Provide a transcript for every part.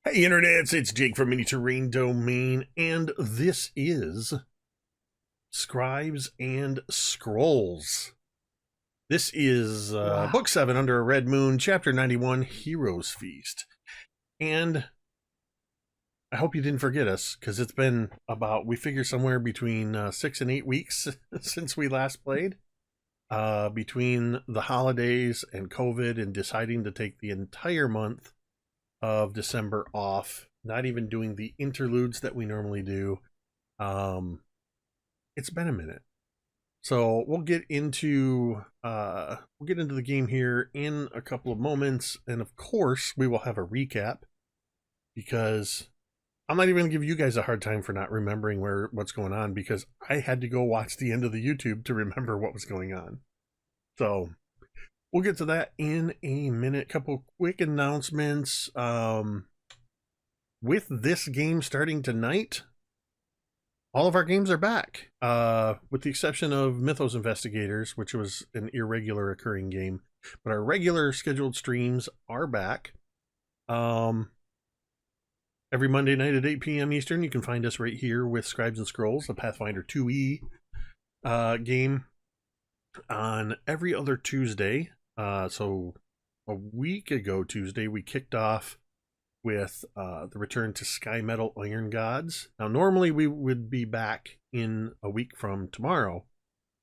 Hey internets, it's Jake from Mini Terrain Domain, and this is Scribes and Scrolls. This is Wow. Book 7 Under a Red Moon, Chapter 91, Heroes Feast. And I hope you didn't forget us, because it's been about, we figure somewhere between 6 and 8 weeks since we last played. Between the holidays and COVID and deciding to take the entire month of December off, not even doing the interludes that we normally do. It's been a minute, so we'll get into the game here in a couple of moments, and of course we will have a recap, because I'm not even going to give you guys a hard time for not remembering what's going on, because I had to go watch the end of the YouTube to remember what was going on. So we'll get to that in a minute. Couple quick announcements. With this game starting tonight, all of our games are back, with the exception of Mythos Investigators, which was an irregular occurring game. But our regular scheduled streams are back. Every Monday night at 8 p.m. Eastern, you can find us right here with Scribes and Scrolls, the Pathfinder 2e game. On every other Tuesday, so a week ago Tuesday, we kicked off with the return to Sky Metal Iron Gods. Now, normally we would be back in a week from tomorrow.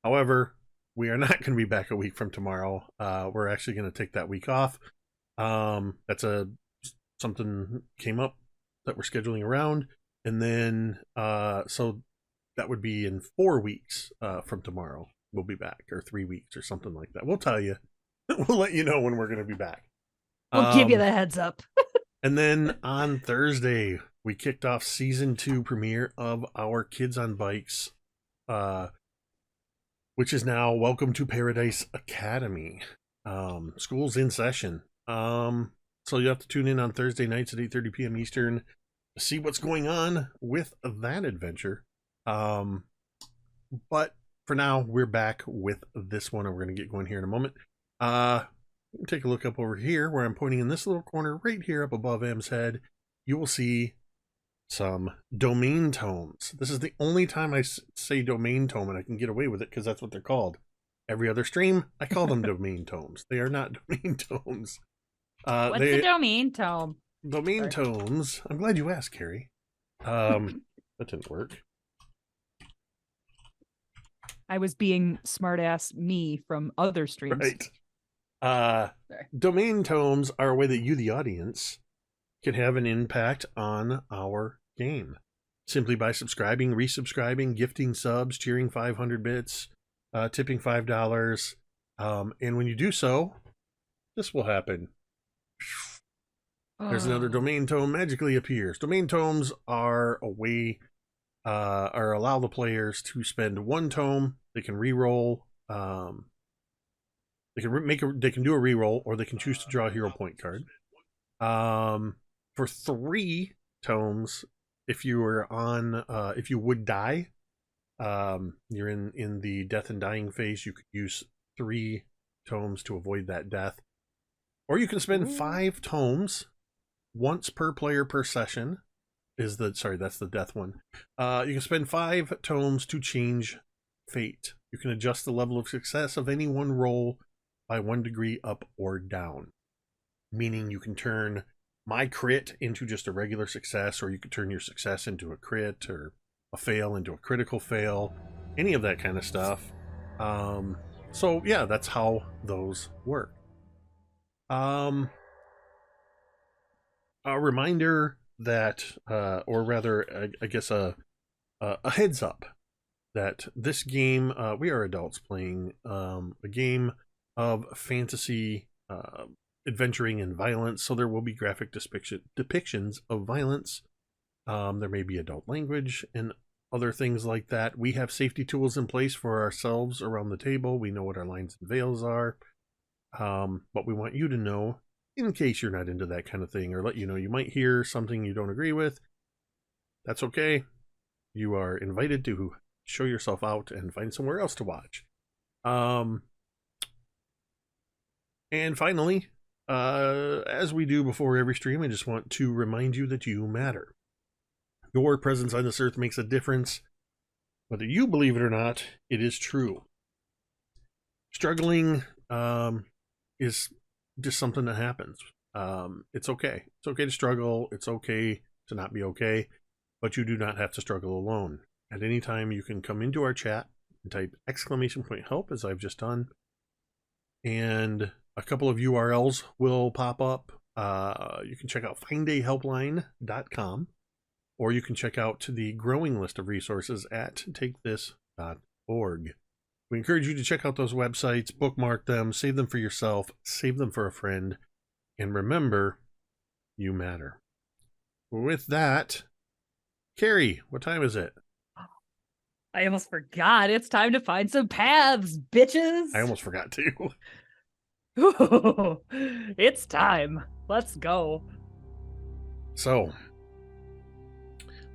However, we are not going to be back a week from tomorrow. We're actually going to take that week off. That's something came up that we're scheduling around. And then, so that would be in 4 weeks from tomorrow. We'll be back, or 3 weeks or something like that. We'll tell you. We'll let you know when we're going to be back. We'll give you the heads up. And then on Thursday, we kicked off season 2 premiere of our Kids on Bikes, which is now Welcome to Paradise Academy. School's in session. So you have to tune in on Thursday nights at 8:30 p.m. Eastern to see what's going on with that adventure. But for now, we're back with this one, and we're going to get going here in a moment. Take a look up over here where I'm pointing in this little corner right here up above M's head. You will see some domain tomes. This is the only time I say domain tome, and I can get away with it because that's what they're called. Every other stream, I call them domain tomes. They are not domain tomes. What's a domain tome? Domain tomes. I'm glad you asked, Cari. That didn't work. I was being smartass me from other streams. Right. Domain tomes are a way that you, the audience, can have an impact on our game. Simply by subscribing, resubscribing, gifting subs, cheering 500 bits, tipping $5. And when you do so, this will happen. There's another domain tome magically appears. Domain tomes are a way, or allow the players to spend 1 tome. They can re-roll. They can do a re-roll, or they can choose to draw a hero point card. For 3 tomes, if you would die, you're in the death and dying phase, you could use 3 tomes to avoid that death. Or you can spend 5 tomes once per player per session. That's the death one. You can spend 5 tomes to change fate. You can adjust the level of success of any one roll by 1 degree up or down. Meaning you can turn my crit into just a regular success, or you could turn your success into a crit, or a fail into a critical fail. Any of that kind of stuff. So yeah, that's how those work. A reminder that, or rather, I guess a heads up that this game, we are adults playing a game of fantasy, adventuring, and violence, so there will be graphic depictions of violence. There may be adult language and other things like that. We have safety tools in place for ourselves around the table. We know what our lines and veils are, but we want you to know, in case you're not into that kind of thing, or let you know you might hear something you don't agree with. That's okay. You are invited to show yourself out and find somewhere else to watch. And finally, as we do before every stream, I just want to remind you that you matter. Your presence on this earth makes a difference. Whether you believe it or not, it is true. Struggling is just something that happens. It's okay. It's okay to struggle. It's okay to not be okay. But you do not have to struggle alone. At any time, you can come into our chat and type !help, as I've just done. And a couple of URLs will pop up. You can check out findahelpline.com, or you can check out the growing list of resources at takethis.org. We encourage you to check out those websites, bookmark them, save them for yourself, save them for a friend, and remember, you matter. With that, Cari, what time is it? I almost forgot. It's time to find some paths, bitches. I almost forgot too. Ooh, it's time. Let's go. So,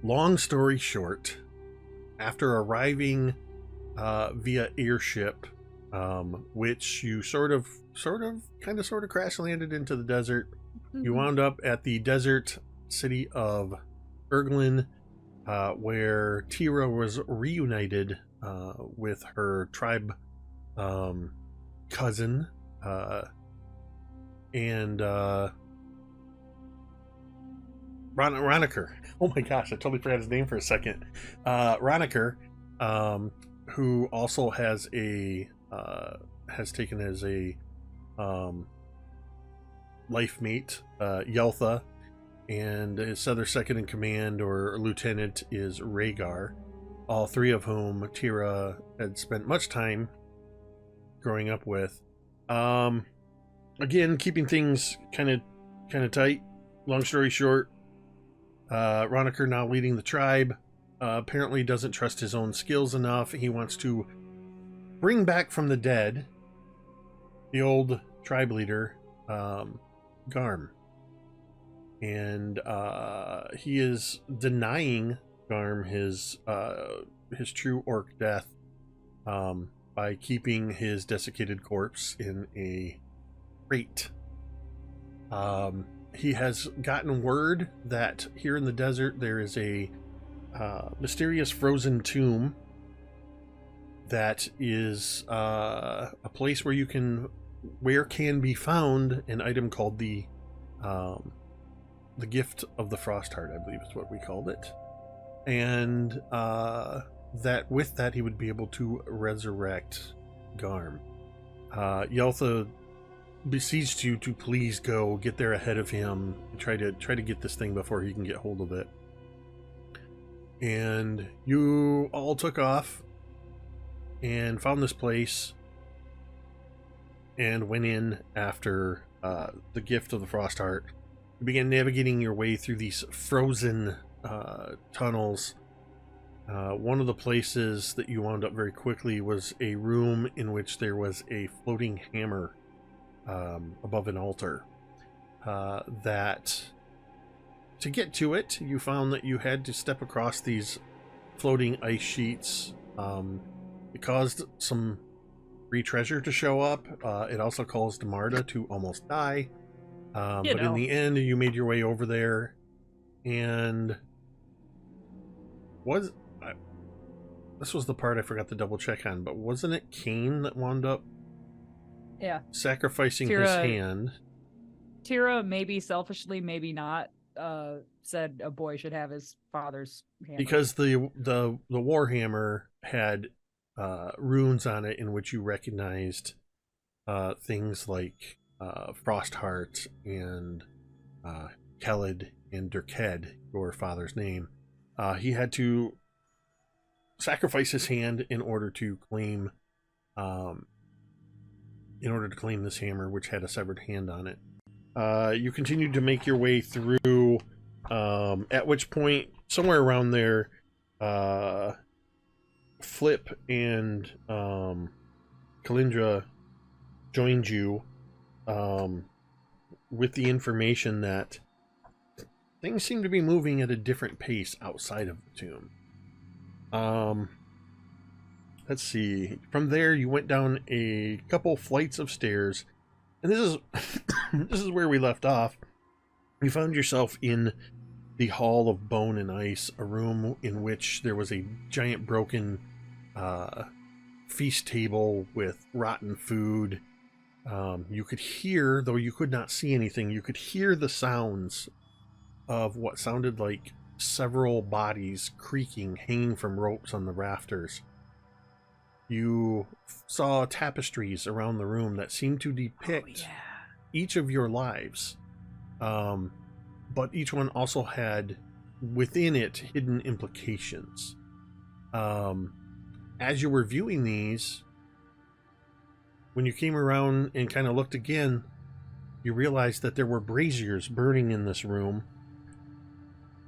long story short, after arriving via airship, which you sort of crash landed into the desert, you wound up at the desert city of Erglin, where Teera was reunited with her tribe cousin, and Roniker. Oh my gosh, I totally forgot his name for a second. Roniker, who also has taken as a life mate, Yeltha, and his other second in command or lieutenant is Rhaegar. All three of whom Teera had spent much time growing up with. Again, keeping things kind of tight. Long story short, Roniker, now leading the tribe, apparently doesn't trust his own skills enough. He wants to bring back from the dead the old tribe leader, Garm. And he is denying Garm his true orc death by keeping his desiccated corpse in a crate. He has gotten word that here in the desert there is a mysterious frozen tomb that is a place where can be found an item called the gift of the Frostheart, I believe is what we called it, and that with that he would be able to resurrect Garm. Yeltha beseeched you to please go get there ahead of him and try to get this thing before he can get hold of it. And you all took off and found this place and went in after the gift of the Frostheart. You began navigating your way through these frozen tunnels. One of the places that you wound up very quickly was a room in which there was a floating hammer above an altar. That to get to it, you found that you had to step across these floating ice sheets. It caused some free treasure to show up. It also caused Marda to almost die. But in the end, you made your way over there, and this was the part I forgot to double check on, but wasn't it Cain that wound up sacrificing his hand? Teera, maybe selfishly, maybe not, said a boy should have his father's hammer. Because the Warhammer had runes on it in which you recognized things like Frostheart and Keled and Durked, your father's name. He had to sacrifice his hand in order to claim this hammer, which had a severed hand on it. You continued to make your way through, at which point, somewhere around there, Flip and Kalindra joined you with the information that things seem to be moving at a different pace outside of the tomb. Let's see. From there, you went down a couple flights of stairs And this is this is where we left off. You found yourself in the Hall of Bone and Ice, a room in which there was a giant broken feast table with rotten food. You could hear, though you could not see anything, you could hear the sounds of what sounded like several bodies creaking, hanging from ropes on the rafters. You saw tapestries around the room that seemed to depict each of your lives. But each one also had within it hidden implications. As you were viewing these, when you came around and kind of looked again, you realized that there were braziers burning in this room,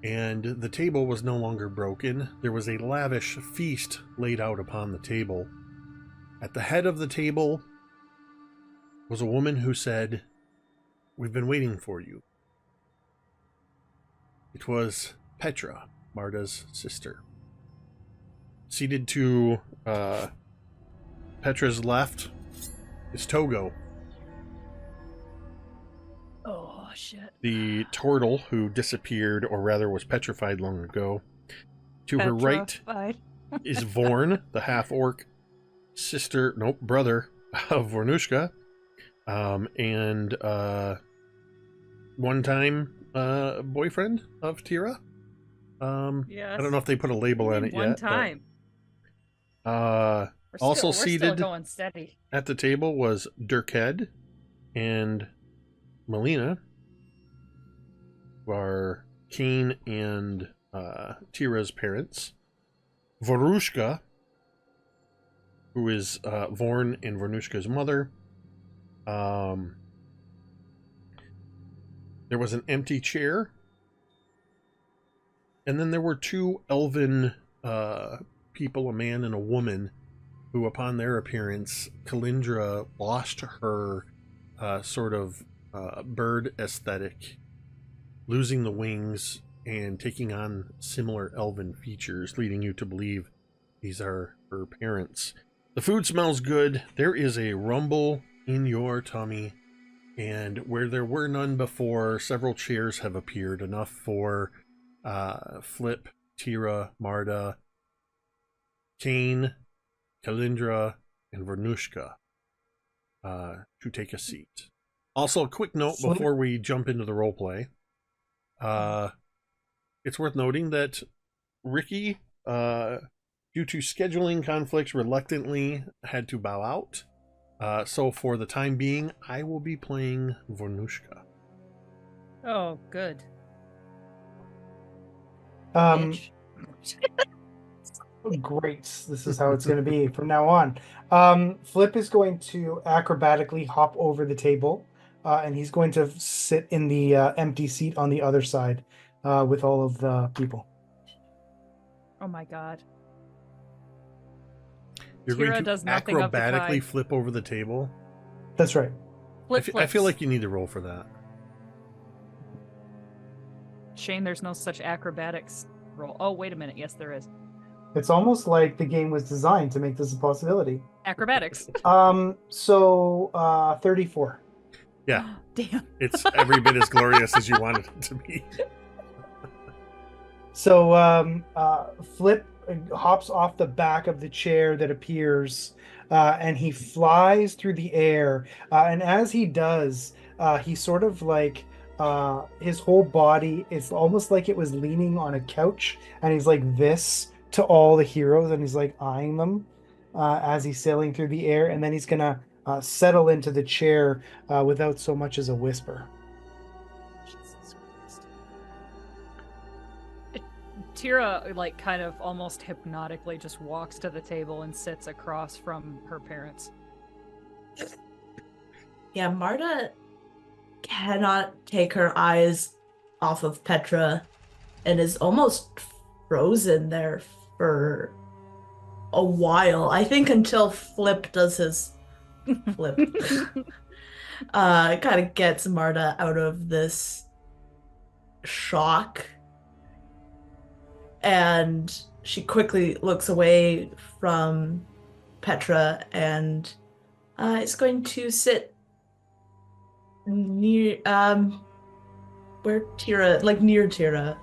and the table was no longer broken. There was a lavish feast laid out upon the table. At the head of the table was a woman who said, "We've been waiting for you." It was Petra, Marda's sister. Seated to Petra's left is Togo, Oh, shit. the turtle who disappeared, or rather was petrified long ago. To her right is Vorn, the half-orc brother of Vornush'ka, and one-time boyfriend of Teera. Yes. I don't know if they put a label on it yet. One time. Also we're seated still going steady. at the table was Dirkhead and Melina, who are Kane and Teera's parents. Vornush'ka, who is Vorn and Vornush'ka's mother. There was an empty chair. And then there were two elven people, a man and a woman, who upon their appearance, Kalindra lost her sort of bird aesthetic, losing the wings and taking on similar elven features, leading you to believe these are her parents. The food smells good. There is a rumble in your tummy, and where there were none before, several chairs have appeared, enough for Flip, Teera, Marda, Kane, Kalindra, and Vornush'ka to take a seat. Also, a quick note before we jump into the roleplay. It's worth noting that Ricky, due to scheduling conflicts, reluctantly had to bow out. So for the time being, I will be playing Vornush'ka. Oh, good. Great. This is how it's going to be from now on. Flip is going to acrobatically hop over the table, and he's going to sit in the empty seat on the other side with all of the people. Oh my god. You're Teera going to does nothing of the acrobatically kind. flip over the table? That's right. I feel like you need to roll for that. Shame there's no such acrobatics roll. Oh, wait a minute. Yes, there is. It's almost like the game was designed to make this a possibility. Acrobatics. So 34. Yeah. Damn. It's every bit as glorious as you wanted it to be. So Flip hops off the back of the chair that appears, and he flies through the air. And as he does, he sort of like his whole body is almost like it was leaning on a couch, and he's like this to all the heroes, and he's like eyeing them as he's sailing through the air, and then he's gonna settle into the chair without so much as a whisper. Jesus Christ. Teera, like, kind of almost hypnotically just walks to the table and sits across from her parents. Yeah, Marda cannot take her eyes off of Petra and is almost frozen there for a while. I think until Flip does his flip. It kind of gets Marda out of this shock. And she quickly looks away from Petra and is going to sit Near where Teera, like near Teera.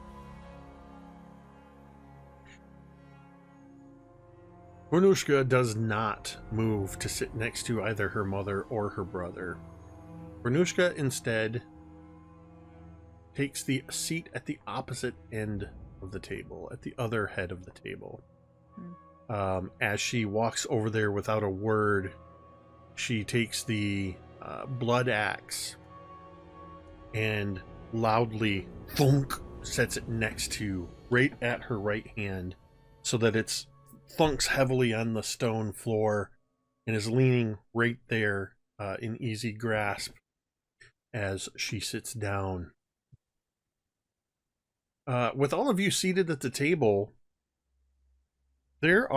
Vornush'ka does not move to sit next to either her mother or her brother. Vornush'ka instead takes the seat at the opposite end of the table, at the other head of the table. As she walks over there without a word, she takes the blood axe and loudly thunk sets it next to, right at her right hand, so that it's thunks heavily on the stone floor and is leaning right there in easy grasp as she sits down. With all of you seated at the table, this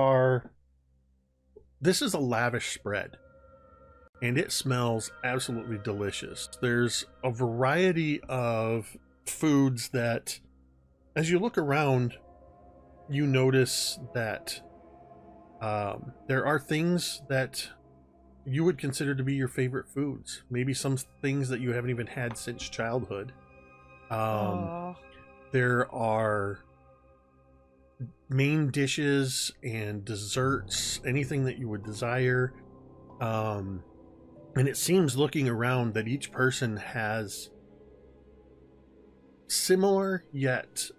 is a lavish spread, and it smells absolutely delicious. There's a variety of foods that, as you look around, you notice that there are things that you would consider to be your favorite foods. Maybe some things that you haven't even had since childhood. There are main dishes and desserts, anything that you would desire. And it seems, looking around, that each person has similar yet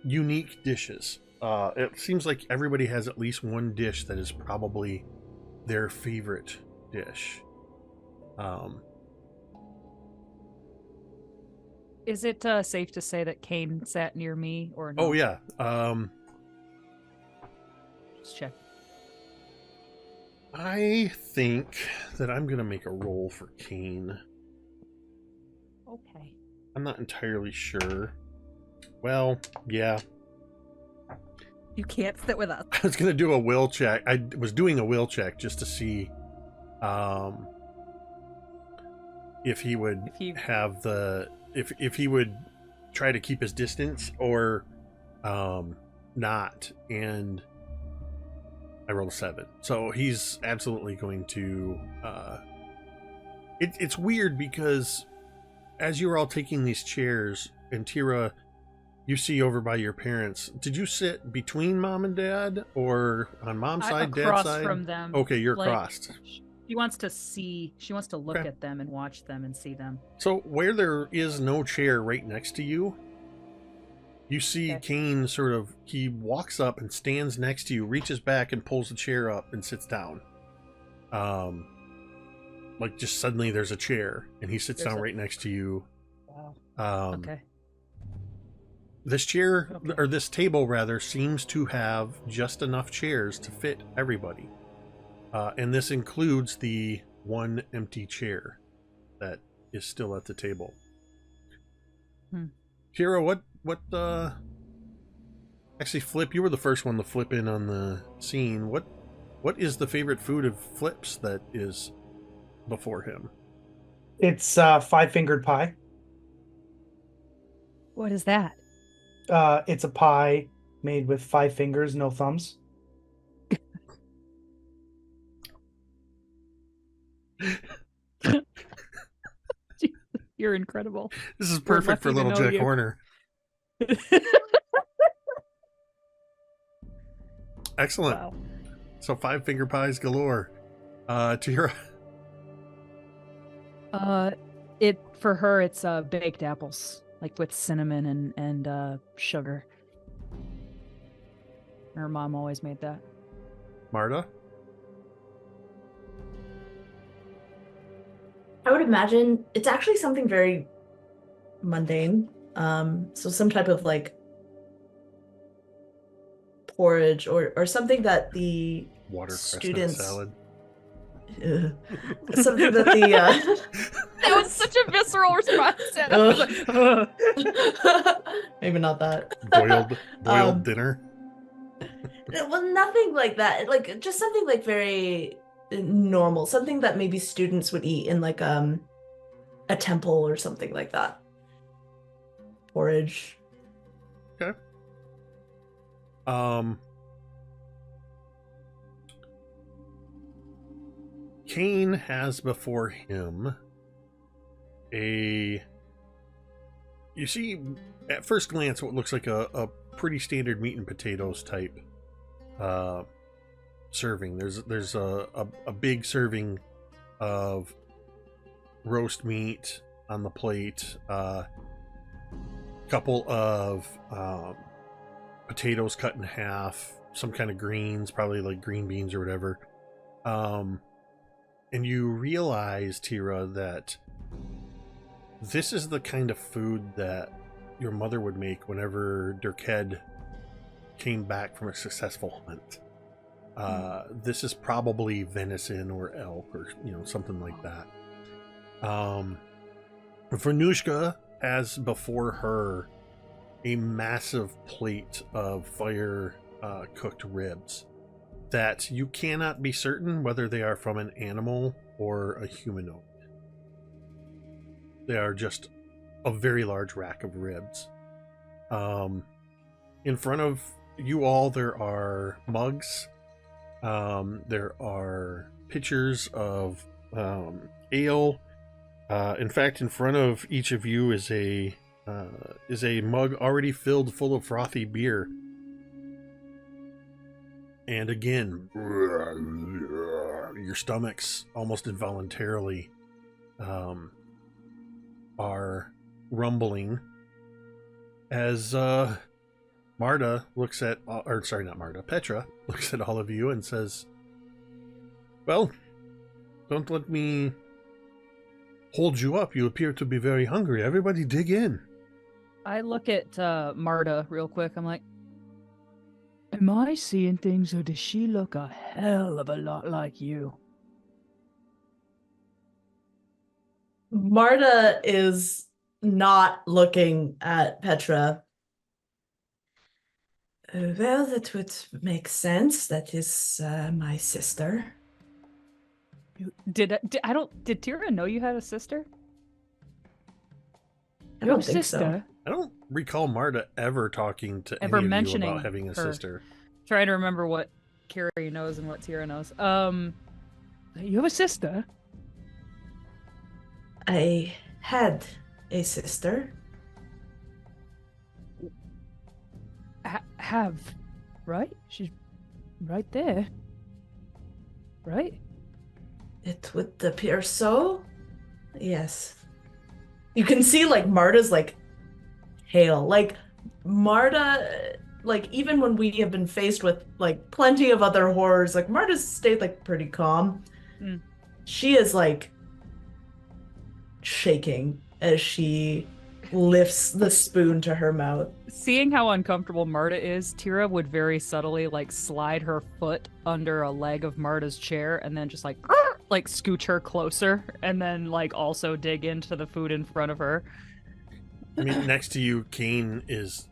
unique dishes. It seems like everybody has at least one dish that is probably their favorite dish. Is it safe to say that Kane sat near me or no? Oh yeah. Just check. I think that I'm gonna make a roll for Kane. Okay. I'm not entirely sure. Well, yeah. You can't sit with us. I was gonna do a will check. I was doing a will check just to see if he would have the if he would try to keep his distance or not, and I rolled a 7. So he's absolutely going to it's weird because as you're all taking these chairs, and Teera, you see over by your parents, did you sit between mom and dad or on mom's side, dad's across side? from them. Okay, you're like, crossed. She wants to see. She wants to look Okay. at them and watch them and see them. So where there is no chair right next to you, you see Okay. Kane sort of, he walks up and stands next to you, reaches back and pulls the chair up and sits down. Like just suddenly there's a chair and he sits down right next to you. Wow. Okay. This chair, Okay. or this table rather, seems to have just enough chairs to fit everybody. And this includes the one empty chair that is still at the table. Teera, what actually, Flip, you were the first one to flip in on the scene. What is the favorite food of Flip's that is before him? It's 5-fingered pie. What is that? It's a pie made with 5 fingers, no thumbs. You're incredible. This is perfect for lucky to little know Jack you. Horner. Excellent. Wow. So 5-finger pies galore. Teera. It for her, it's baked apples, like with cinnamon and sugar. Her mom always made that. Marda. I would imagine it's actually something very mundane. So some type of like porridge or something that the Watercress students salad. something that the That was such a visceral response. maybe not that. Boiled dinner. Well, nothing like that. Like just something like very normal, something that maybe students would eat in like a temple or something like that. Porridge. Okay. Kane has before him You see at first glance what looks like a pretty standard meat and potatoes type serving. There's a big serving of roast meat on the plate, couple of potatoes cut in half, some kind of greens, probably like green beans or whatever. And you realize, Teera, that this is the kind of food that your mother would make whenever Dirkhead came back from a successful hunt. This is probably venison or elk or something like that. Vornush'ka has before her a massive plate of fire cooked ribs that you cannot be certain whether they are from an animal or a humanoid. They are just a very large rack of ribs. In front of you all, there are mugs. There are pitchers of ale. In fact, in front of each of you is a mug already filled full of frothy beer. And again, your stomachs almost involuntarily are rumbling as Marda looks at, or sorry, not Marda, Petra looks at all of you and says, "Well, don't let me hold you up. You appear to be very hungry. Everybody dig in." I look at Marda real quick. I'm like, am I seeing things, or does she look a hell of a lot like you? Marda is not looking at Petra. Well, that would make sense. That is my sister. Did Teera know you had a sister? I don't think so. Sister? I don't recall Marda ever talking to Ever any of you mentioning about having a her. sister. Trying to remember what Cari knows and what Teera knows. You have a sister? I had a sister. Have, right? She's right there, right? It would appear so. Yes. You can see like Marda's like pale. Like Marda, like even when we have been faced with like plenty of other horrors, like Marda's stayed like pretty calm. Mm. She is like shaking as she lifts the spoon to her mouth. Seeing how uncomfortable Marda is, Teera would very subtly like slide her foot under a leg of Marda's chair and then just like scooch her closer and then like also dig into the food in front of her. I mean, next to you, Kane is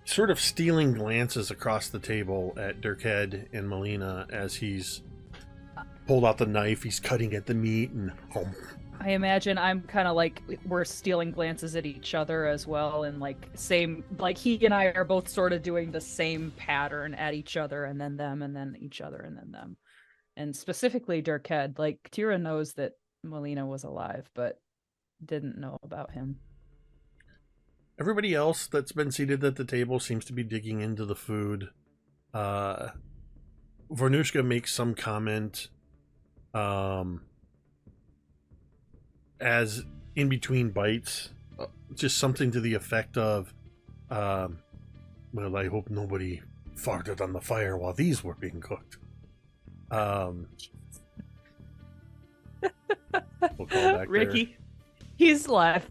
sort of stealing glances across the table at Dirkhead and Melina as he's pulled out the knife. He's cutting at the meat and I imagine I'm kind of like we're stealing glances at each other as well, and like same, like he and I are both sort of doing the same pattern at each other and then them and then each other and then them. And specifically Dirkhead, like Teera knows that Melina was alive, but didn't know about him. everybody else that's been seated at the table seems to be digging into the food. Vornush'ka makes some comment as in between bites, just something to the effect of, well, I hope nobody farted on the fire while these were being cooked. We'll call back Ricky, he's alive.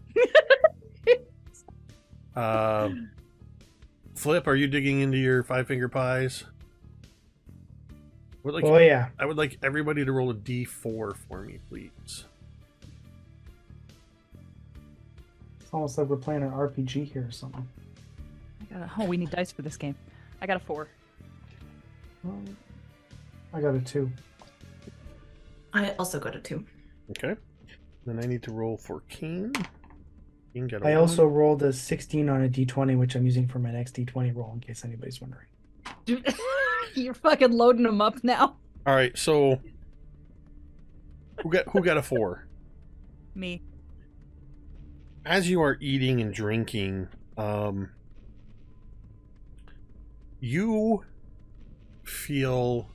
Flip, are you digging into your five-finger pies? Oh yeah. I would like everybody to roll a d4 for me, please. It's almost like we're playing an RPG here or something. We need dice for this game. I got a 4. Well, I got a 2. I also got a 2. Okay. Then I need to roll for Kane. Kane got a I 1. also rolled a 16 on a d20, which I'm using for my next d20 roll, in case anybody's wondering. You're fucking loading them up now. All right, so who got a 4? Me. As you are eating and drinking, you feel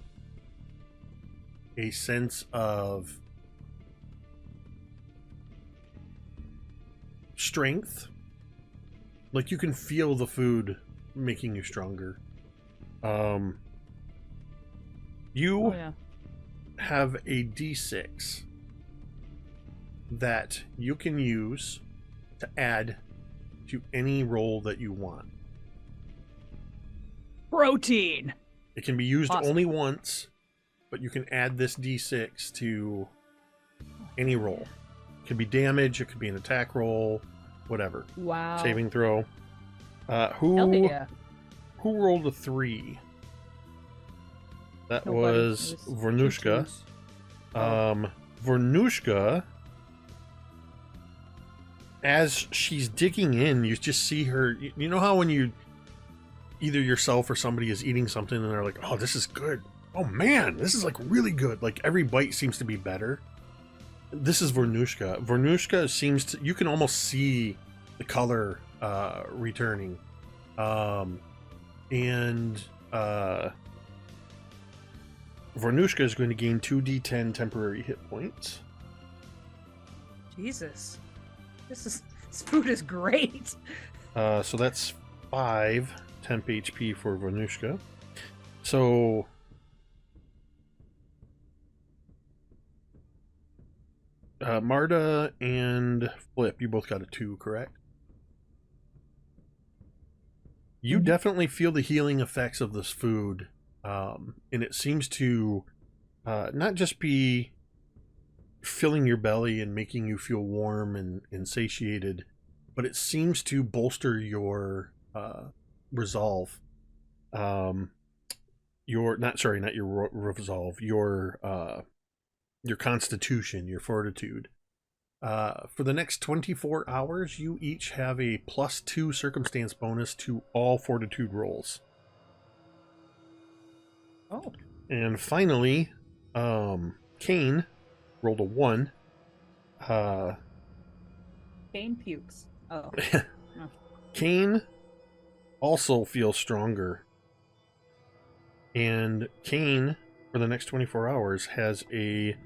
a sense of strength. Like you can feel the food making you stronger. You Oh yeah. have a D6 that you can use to add to any roll that you want. Protein. It can be used Awesome. only once, but you can add this D6 to any roll. It could be damage, it could be an attack roll, whatever. Wow. Saving throw. Hell Who yeah. rolled a 3? That Nobody. was It was Vornush'ka. 2 twos. Vornush'ka, as she's digging in, you just see her. You know how when you either yourself or somebody is eating something and they're like, "Oh, this is good. Oh man, this is like really good." Like every bite seems to be better. This is Vornush'ka. Vornush'ka seems to. You can almost see the color returning, and Vornush'ka is going to gain 2d10 temporary hit points. Jesus. This food is great. So that's 5 temp HP for Vornush'ka. So Marda and Flip, you both got a 2, correct? You definitely feel the healing effects of this food, and it seems to not just be filling your belly and making you feel warm and satiated, but it seems to bolster your resolve. Your not your resolve, your constitution, your fortitude. For the next 24 hours, you each have a +2 circumstance bonus to all fortitude rolls. Oh. And finally, Kane rolled a 1. Pain pukes. Oh. Kane also feels stronger. And Kane, for the next 24 hours, has a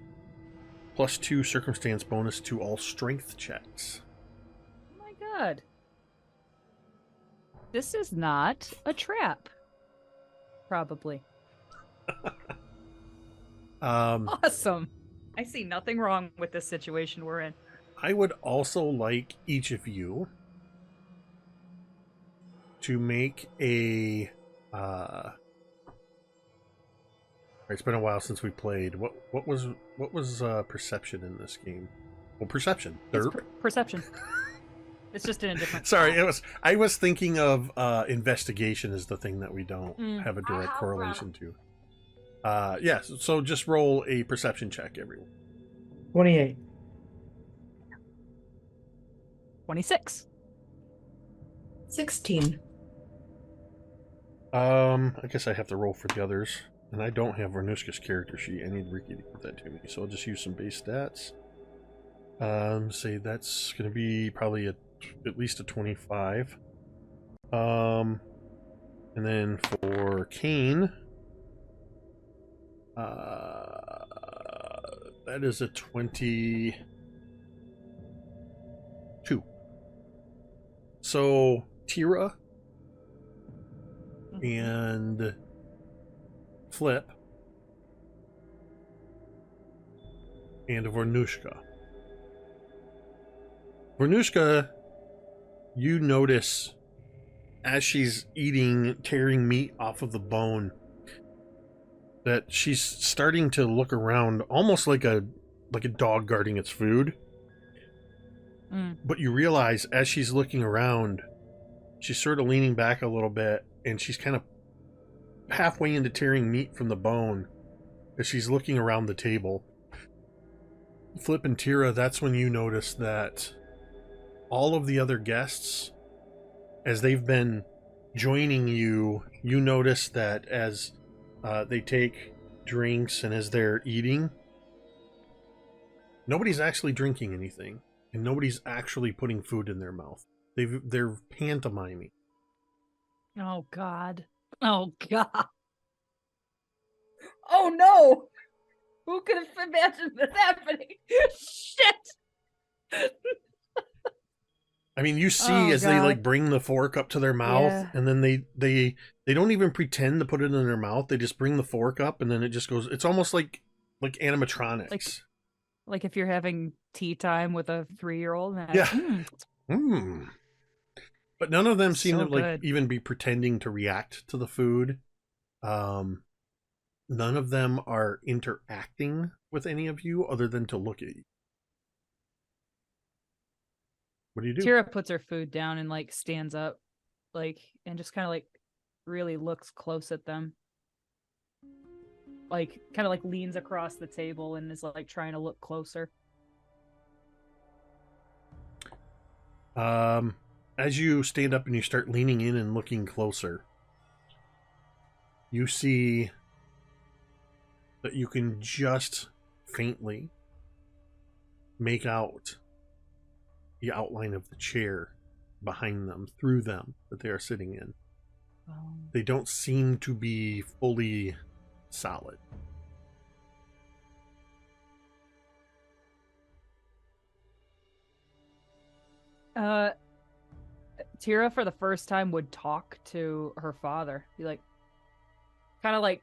+2 circumstance bonus to all strength checks. Oh my god. This is not a trap. Probably. Awesome. I see nothing wrong with this situation we're in. I would also like each of you to make a it's been a while since we played. What was perception in this game? Well, perception. Derp. Perception. It's just in a different. Sorry, I was thinking of investigation is the thing that we don't have a direct correlation to. Yes, so just roll a perception check, everyone. 28. 26. 16. I guess I have to roll for the others. And I don't have Vornush'ka's character sheet. I need Ricky to give that to me. So I'll just use some base stats. Say that's going to be probably at least a 25. And then for Kane, that is a 22. So Teera and Flip and Vornush'ka. Vornush'ka, you notice as she's eating, tearing meat off of the bone, that she's starting to look around almost like a dog guarding its food. But you realize as she's looking around, she's sort of leaning back a little bit, and she's kind of halfway into tearing meat from the bone as she's looking around the table. Flip and Teera, that's when you notice that all of the other guests, as they've been joining you, you notice that as they take drinks and as they're eating, Nobody's actually drinking anything, and nobody's actually putting food in their mouth. They're pantomiming. Oh God. Oh God. Oh no! Who could have imagined this happening? Shit! I mean, you see as they like bring the fork up to their mouth, and then they don't even pretend to put it in their mouth. They just bring the fork up, and then it just goes. It's almost like animatronics. Like if you're having tea time with a 3-year-old. Yeah. But none of them seem So to like good. even be pretending to react to the food. None of them are interacting with any of you other than to look at you. What do you do? Teera puts her food down and like stands up, like, and just kind of like really looks close at them. Like kind of like leans across the table and is like trying to look closer. As you stand up and you start leaning in and looking closer, you see that you can just faintly make out the outline of the chair behind them, through them, that they are sitting in. They don't seem to be fully solid. Teera for the first time would talk to her father. Be like, kind of like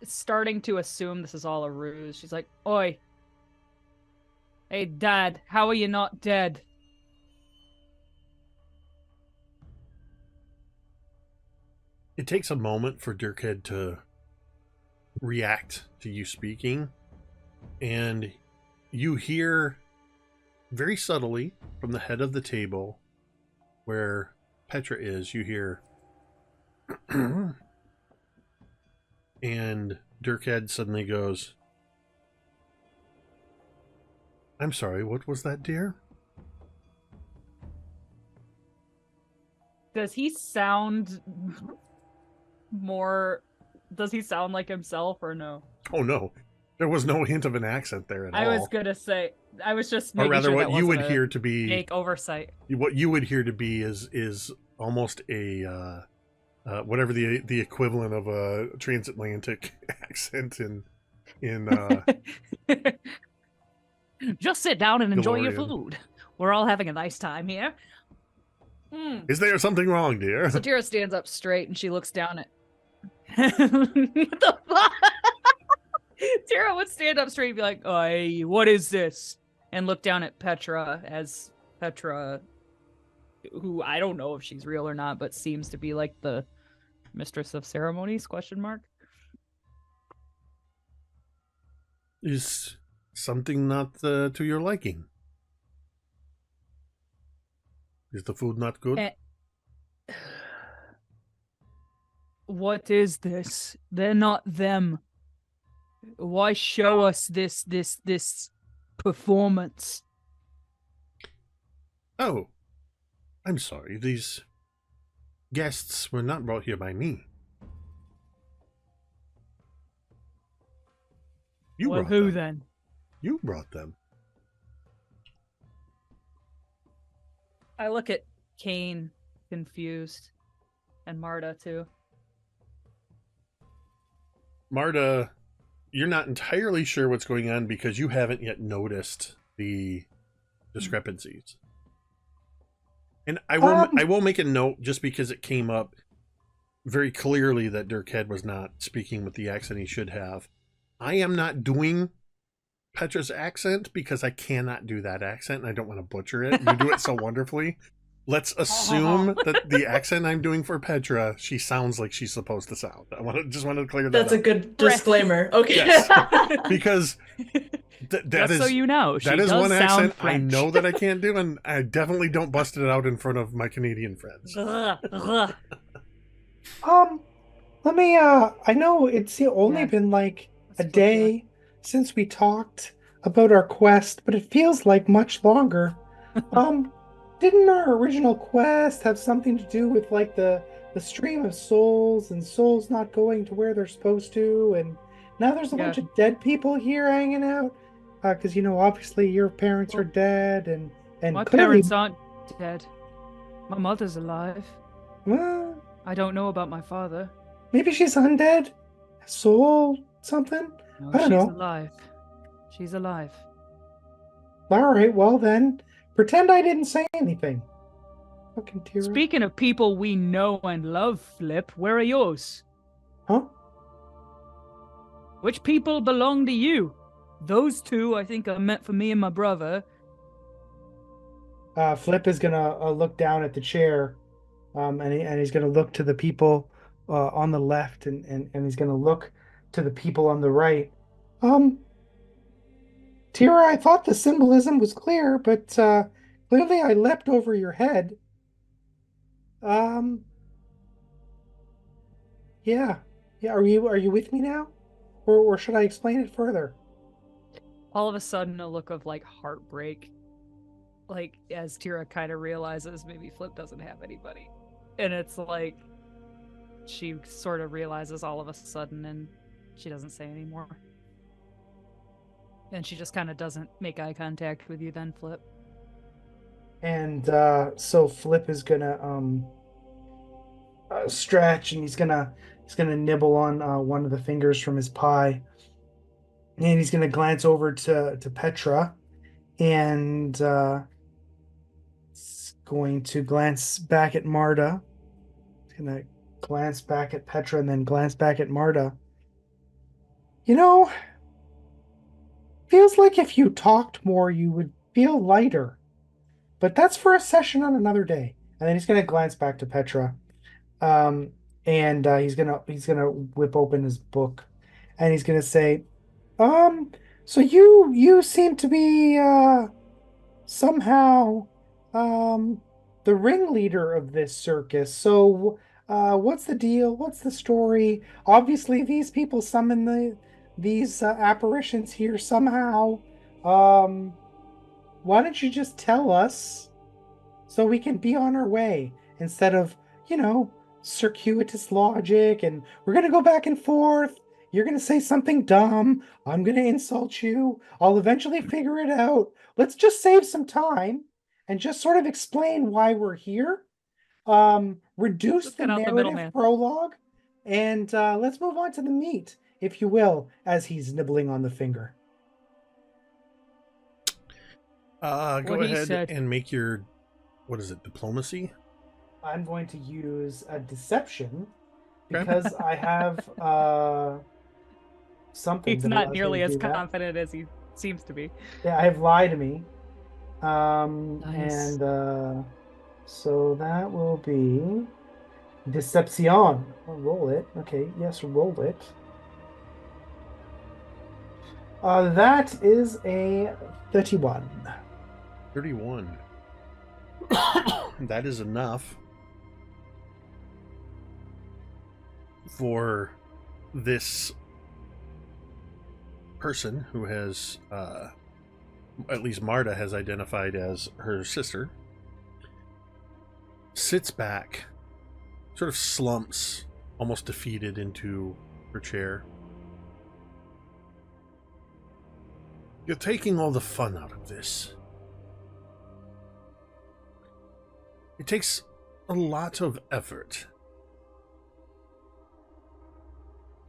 starting to assume this is all a ruse. She's like, "Oi, hey Dad, how are you not dead?" It takes a moment for Dirkhead to react to you speaking, and you hear very subtly from the head of the table where Petra is, you hear and Dirkhead suddenly goes, "I'm sorry, what was that, dear?" Does he sound more? Does he sound like himself or no? Oh no, there was no hint of an accent there at all. I was gonna say. I was just or making rather, sure what that you wasn't would a hear to be fake oversight. what you would hear to be is almost a whatever the equivalent of a transatlantic accent in Just sit down and enjoy your DeLorean. food. We're all having a nice time here. Is there something wrong, dear? So Teera stands up straight and she looks down at. What the fuck? Teera would stand up straight and be like, "Oi, what is this?" And look down at Petra, as Petra, who I don't know if she's real or not, but seems to be like the mistress of ceremonies, question mark. Is something not to your liking? Is the food not good? What is this? They're not them. Why show us this performance? Oh, I'm sorry. These guests were not brought here by me. You Well, brought who them. then? You brought them. I look at Kane, confused, and Marda too. Marda, you're not entirely sure what's going on because you haven't yet noticed the discrepancies. And I will make a note, just because it came up very clearly that Dirkhead was not speaking with the accent he should have. I am not doing Petra's accent because I cannot do that accent and I don't want to butcher it. You do it so wonderfully. Let's assume that the accent I'm doing for Petra, she sounds like she's supposed to sound. Just wanted to clear that That's up. a good disclaimer. Okay. Yes. Because that Just is, so you know, she that is does one sound accent French. I know that I can't do, and I definitely don't bust it out in front of my Canadian friends. Let me I know it's only Yeah. been like a That's day since we talked about our quest, but it feels like much longer. Didn't our original quest have something to do with like the stream of souls and souls not going to where they're supposed to, and now there's a bunch of dead people here hanging out? Because obviously your parents are dead, and My clearly, parents aren't dead. My mother's alive. well, I don't know about my father. maybe she's undead, soul, something. No, I don't she's know. alive. She's alive. All right, well then, pretend I didn't say anything. Fucking Teera. Speaking of people we know and love, Flip, where are yours? Huh? Which people belong to you? Those two, I think, are meant for me and my brother. Flip is gonna look down at the chair, and he's gonna look to the people on the left, and he's gonna look to the people on the right. Um, Teera, I thought the symbolism was clear, but clearly I leapt over your head. Um, yeah, yeah. Are you with me now, or should I explain it further? All of a sudden, a look of like heartbreak, like as Teera kind of realizes maybe Flip doesn't have anybody, and it's like she sort of realizes all of a sudden, and she doesn't say anymore, and she just kind of doesn't make eye contact with you. Then Flip. And so Flip is gonna stretch, and he's gonna nibble on one of the fingers from his pie, and he's gonna glance over to Petra, and he's going to glance back at Marda. He's gonna glance back at Petra and then glance back at Marda. Feels like if you talked more, you would feel lighter. But that's for a session on another day. And then he's gonna glance back to Petra. Um, and he's gonna whip open his book, and he's gonna say, um, so you seem to be somehow the ringleader of this circus. So what's the deal? What's the story? Obviously, these people summon these apparitions here somehow. Um, why don't you just tell us so we can be on our way instead of, circuitous logic and we're going to go back and forth. You're going to say something dumb. I'm going to insult you. I'll eventually figure it out. Let's just save some time and just sort of explain why we're here. Reduce Just the cut out the narrative middleman. prologue, and let's move on to the meat, if you will, as he's nibbling on the finger. Go What he ahead said. and make your, what is it, diplomacy? I'm going to use a deception Okay. because I have something He's that not allows me nearly to as do that. confident as he seems to be. Yeah, I have lie to me. Nice. And so that will be deception. I'll roll it. Okay, yes, roll it. That is a 31. 31. That is enough for this person who has, at least Marda has identified as her sister, sits back, sort of slumps, almost defeated into her chair. You're taking all the fun out of this. It takes a lot of effort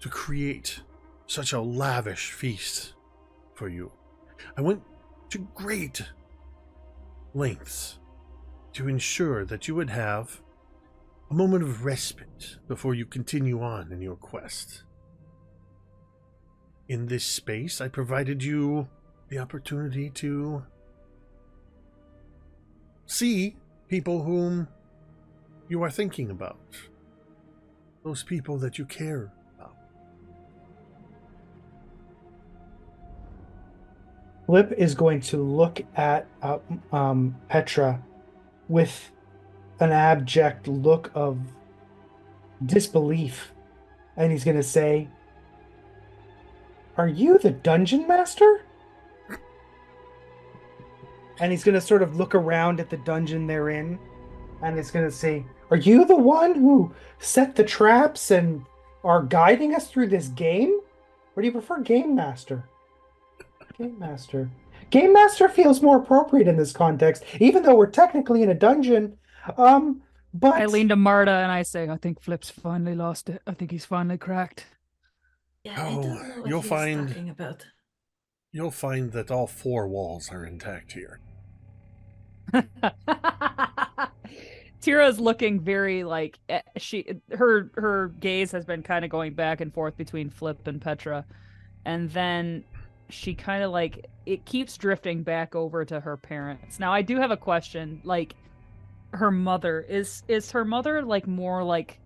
to create such a lavish feast for you. I went to great lengths to ensure that you would have a moment of respite before you continue on in your quest. In this space, I provided you the opportunity to see people whom you are thinking about, those people that you care about. Flip is going to look at Petra with an abject look of disbelief, and he's going to say, "Are you the dungeon master?" And he's going to sort of look around at the dungeon they're in, and it's going to say, "Are you the one who set the traps and are guiding us through this game? Or do you prefer game master?" Game Master. Game Master feels more appropriate in this context, even though we're technically in a dungeon. But I lean to Marda and I say, I think Flip's finally lost it. I think he's finally cracked. Yeah, I don't know what you'll he's find talking about. you'll find that all four walls are intact here. Tira's looking very like her gaze has been kind of going back and forth between Flip and Petra, and then she kind of like it keeps drifting back over to her parents. Now I do have a question, like her mother is her mother like more like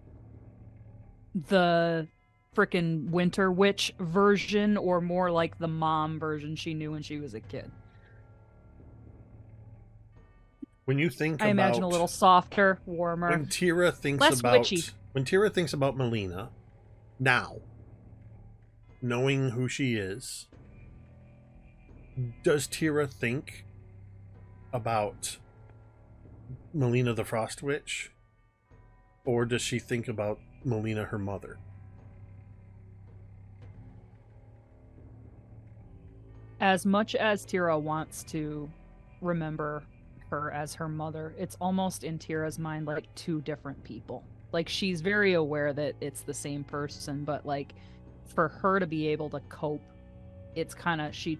the freaking Winter Witch version or more like the mom version she knew when she was a kid? When you think I imagine a little softer, warmer, when Teera thinks less about witchy. when Teera thinks about Melina now, knowing who she is, does Teera think about Melina the Frost Witch, or does she think about Melina her mother? As much as Teera wants to remember her as her mother, it's almost in Tira's mind like two different people. Like she's very aware that it's the same person, but like for her to be able to cope, it's kind of she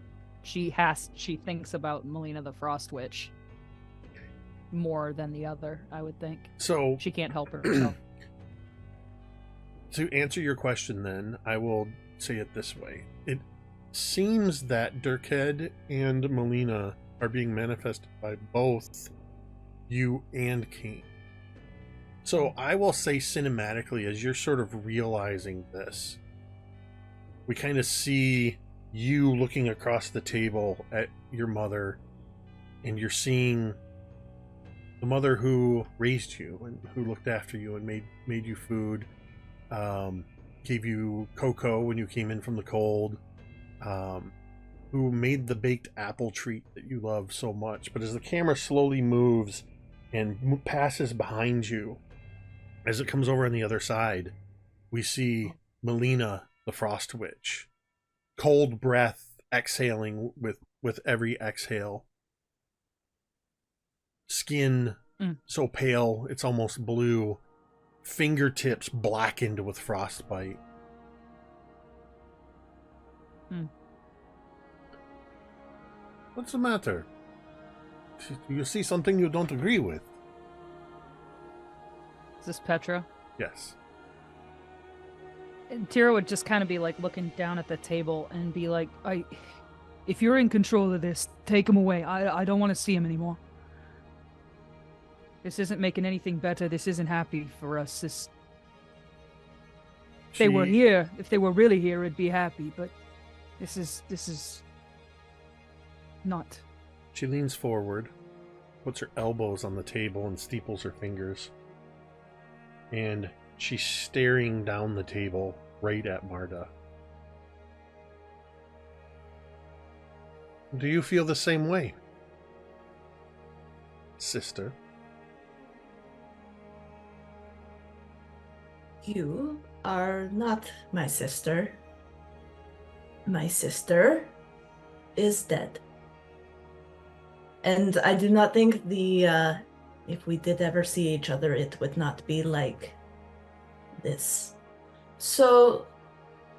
thinks about Melina the Frost Witch more than the other, I would think. So She can't help herself. to answer your question, then I will say it this way: it seems that Dirkhead and Melina are being manifested by both you and Kane. So I will say cinematically, as you're sort of realizing this, we kind of see you looking across the table at your mother, and you're seeing the mother who raised you and who looked after you and made you food, gave you cocoa when you came in from the cold, who made the baked apple treat that you love so much. But as the camera slowly moves and passes behind you, as it comes over on the other side, we see Melina the Frost Witch, cold breath exhaling with every exhale, skin so pale it's almost blue, fingertips blackened with frostbite. What's the matter? You see something you don't agree with? Is this Petra? Yes. And Teera would just kind of be like looking down at the table and be like, if you're in control of this, take him away. I don't want to see him anymore. This isn't making anything better. This isn't happy for us. If they were here, if they were really here, it'd be happy, but this is not. She leans forward, puts her elbows on the table and steeples her fingers. And she's staring down the table right at Marda. Do you feel the same way, sister? You are not my sister. My sister is dead. And I do not think if we did ever see each other, it would not be like this. So,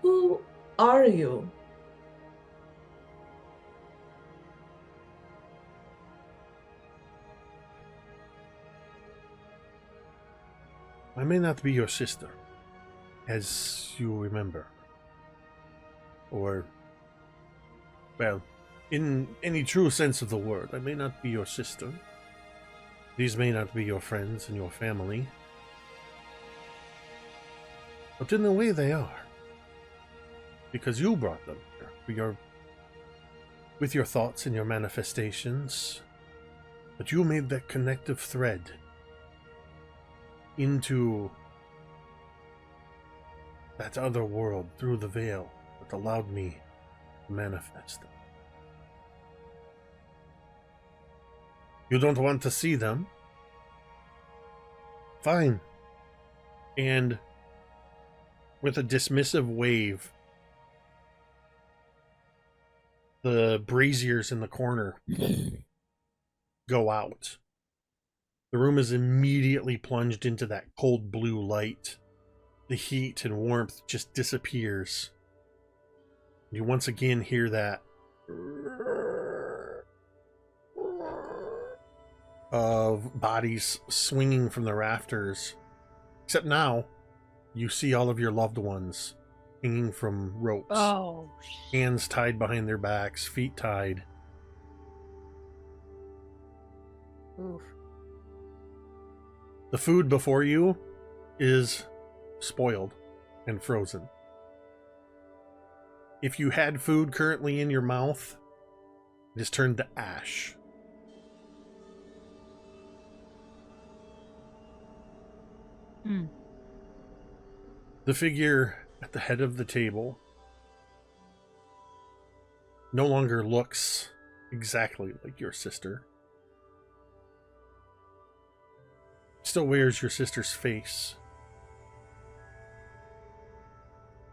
who are you? I may not be your sister, as you remember. Or, well, in any true sense of the word, I may not be your sister. These may not be your friends and your family. But in a way they are. Because you brought them here. With your thoughts and your manifestations. But you made that connective thread into that other world through the veil that allowed me to manifest them. You don't want to see them? Fine. And with a dismissive wave, The braziers in the corner go out. The room is immediately plunged into that cold blue light. The heat and warmth just disappears. You once again hear that of bodies swinging from the rafters. Except now, you see all of your loved ones hanging from ropes. Oh, Hands tied behind their backs, feet tied. oof. The food before you is spoiled and frozen. If you had food currently in your mouth, it has turned to ash. Hmm. The figure at the head of the table no longer looks exactly like your sister. Still wears your sister's face.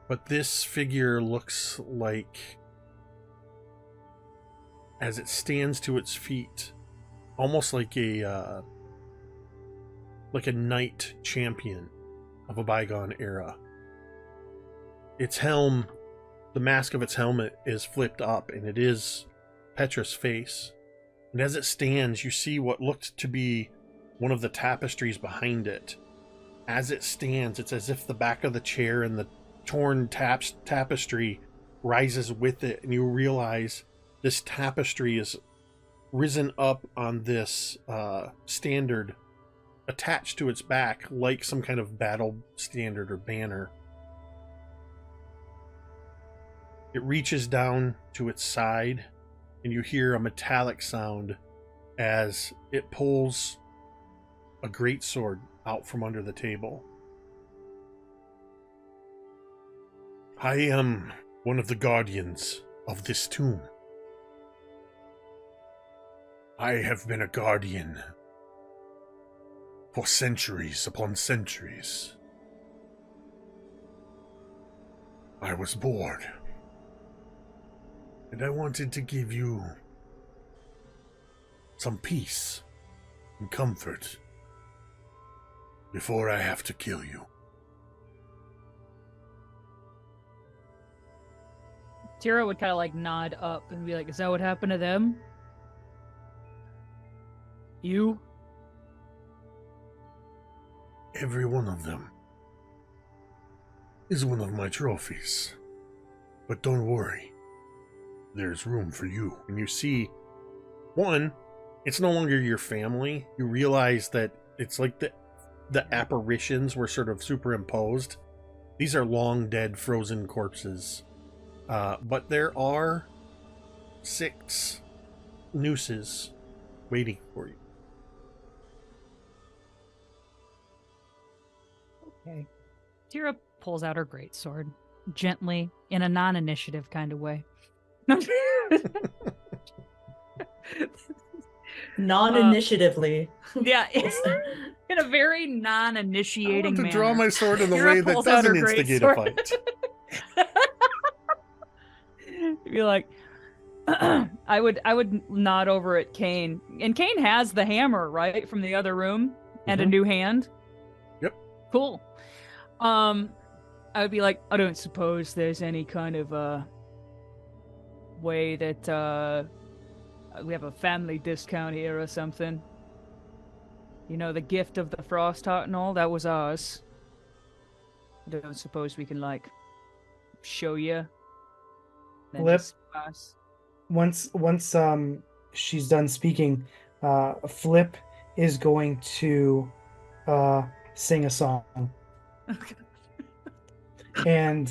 But this figure looks like, as it stands to its feet, almost like a knight champion of a bygone era. Its helm, the mask of its helmet is flipped up, and it is Petra's face. And as it stands, you see what looked to be one of the tapestries behind it. As it stands, it's as if the back of the chair and the torn tapestry rises with it, and you realize this tapestry is risen up on this standard attached to its back like some kind of battle standard or banner. It reaches down to its side, and you hear a metallic sound as it pulls a greatsword out from under the table. I am one of the guardians of this tomb. I have been a guardian for centuries upon centuries. I was bored, and I wanted to give you some peace and comfort before I have to kill you. Teera would kind of like nod up and be like, "Is that what happened to them? You?" Every one of them is one of my trophies. But don't worry, there's room for you. And you see, one, it's no longer your family. You realize that it's like the apparitions were sort of superimposed. These are long dead frozen corpses. But there are 6 nooses waiting for you. Okay. Teera pulls out her greatsword gently in a non-initiative kind of way. Non-initiatively. Yeah, in a very non-initiating I want to manner. draw my sword in a Teera way that pulls out her doesn't instigate a greatsword. fight. Be like, I would nod over at Kane, and Kane has the hammer right from the other room and a new hand. Yep. Cool. I would be like, I don't suppose there's any kind of way that we have a family discount here or something. You know, the gift of the frost heart and all, that was ours. I don't suppose we can like show you. Then Flip. just pass. Once she's done speaking, Flip is going to sing a song. And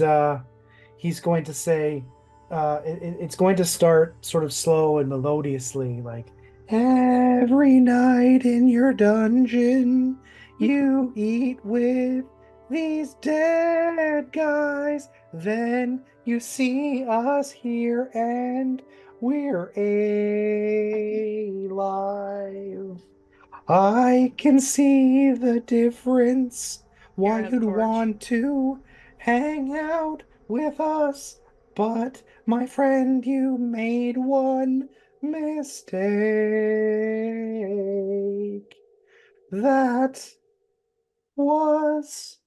he's going to say, it's going to start sort of slow and melodiously, like, every night in your dungeon you eat with these dead guys, then you see us here and we're alive. I can see the difference, why Here, you'd torch. want to hang out with us But, my friend, you made one mistake. That was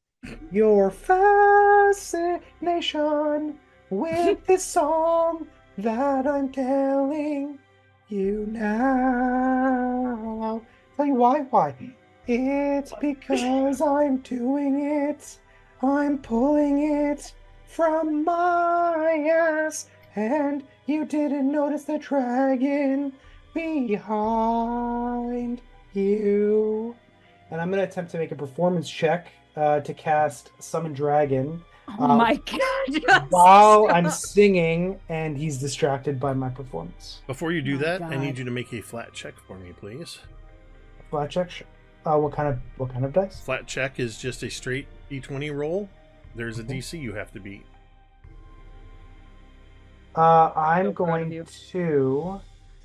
your fascination with this song that I'm telling you now. Tell you why? It's because I'm doing it. I'm pulling it from my ass, and you didn't notice the dragon behind you. And I'm going to attempt to make a performance check to cast Summon Dragon Oh my god! Yes. while I'm singing, and he's distracted by my performance. Before you do My that, I God. need you to make a flat check for me, please. Flat check. What kind of dice? Flat check is just a straight d20 roll. There's a Okay. DC you have to beat. I'm So proud of going you. to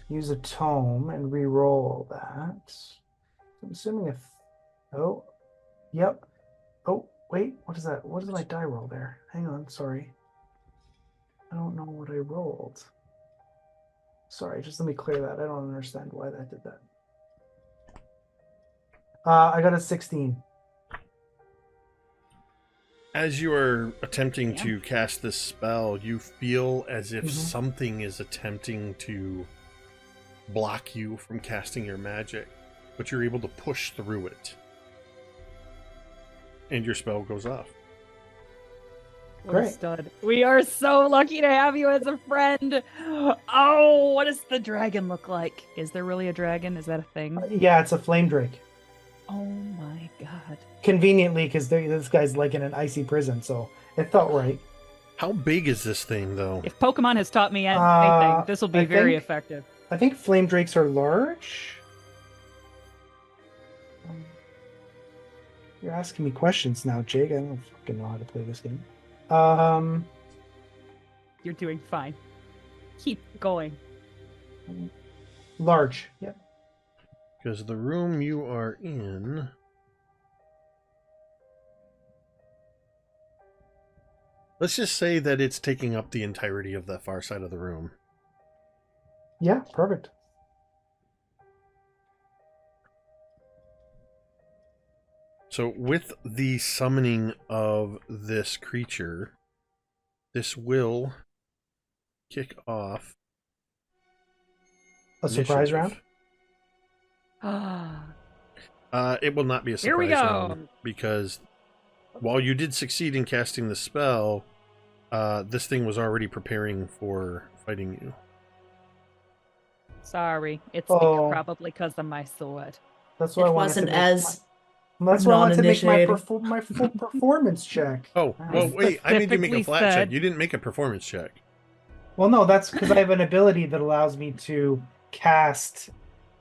use a tome and re-roll that. I'm assuming if. Oh, yep. Oh, wait. What is that? What is my die roll there? Hang on. Sorry. I don't know what I rolled. Sorry, just let me clear that. I don't understand why that did that. I got a 16. As you are attempting Damn. to cast this spell, you feel as if Mhm. something is attempting to block you from casting your magic, but you're able to push through it. And your spell goes off. What a Great. stud. We are so lucky to have you as a friend. Oh, what does the dragon look like? Is there really a dragon? Is that a thing? Yeah, it's a flame drake. Oh my god. Conveniently, because this guy's like in an icy prison, so it felt right. How big is this thing, though? If Pokemon has taught me anything, Uh, this will be I very think- effective. I think flame drakes are large. You're asking me questions now, Jake. I don't fucking know how to play this game. You're doing fine. Keep going. Large. Yep. Because the room you are in... Let's just say that it's taking up the entirety of that far side of the room. Yeah, perfect. So with the summoning of this creature, this will kick off A surprise initiative. round. It will not be a Here we surprise go. round because while you did succeed in casting the spell, this thing was already preparing for fighting you. Sorry. It's Oh. probably because of my sword. That's why It I wanted wasn't to make as that's why I wanted to make my non-initiating. my full performance check. Oh, I well, wait, I made you make a specifically flat check. said- You didn't make a performance check. Well, no, that's because I have an ability that allows me to cast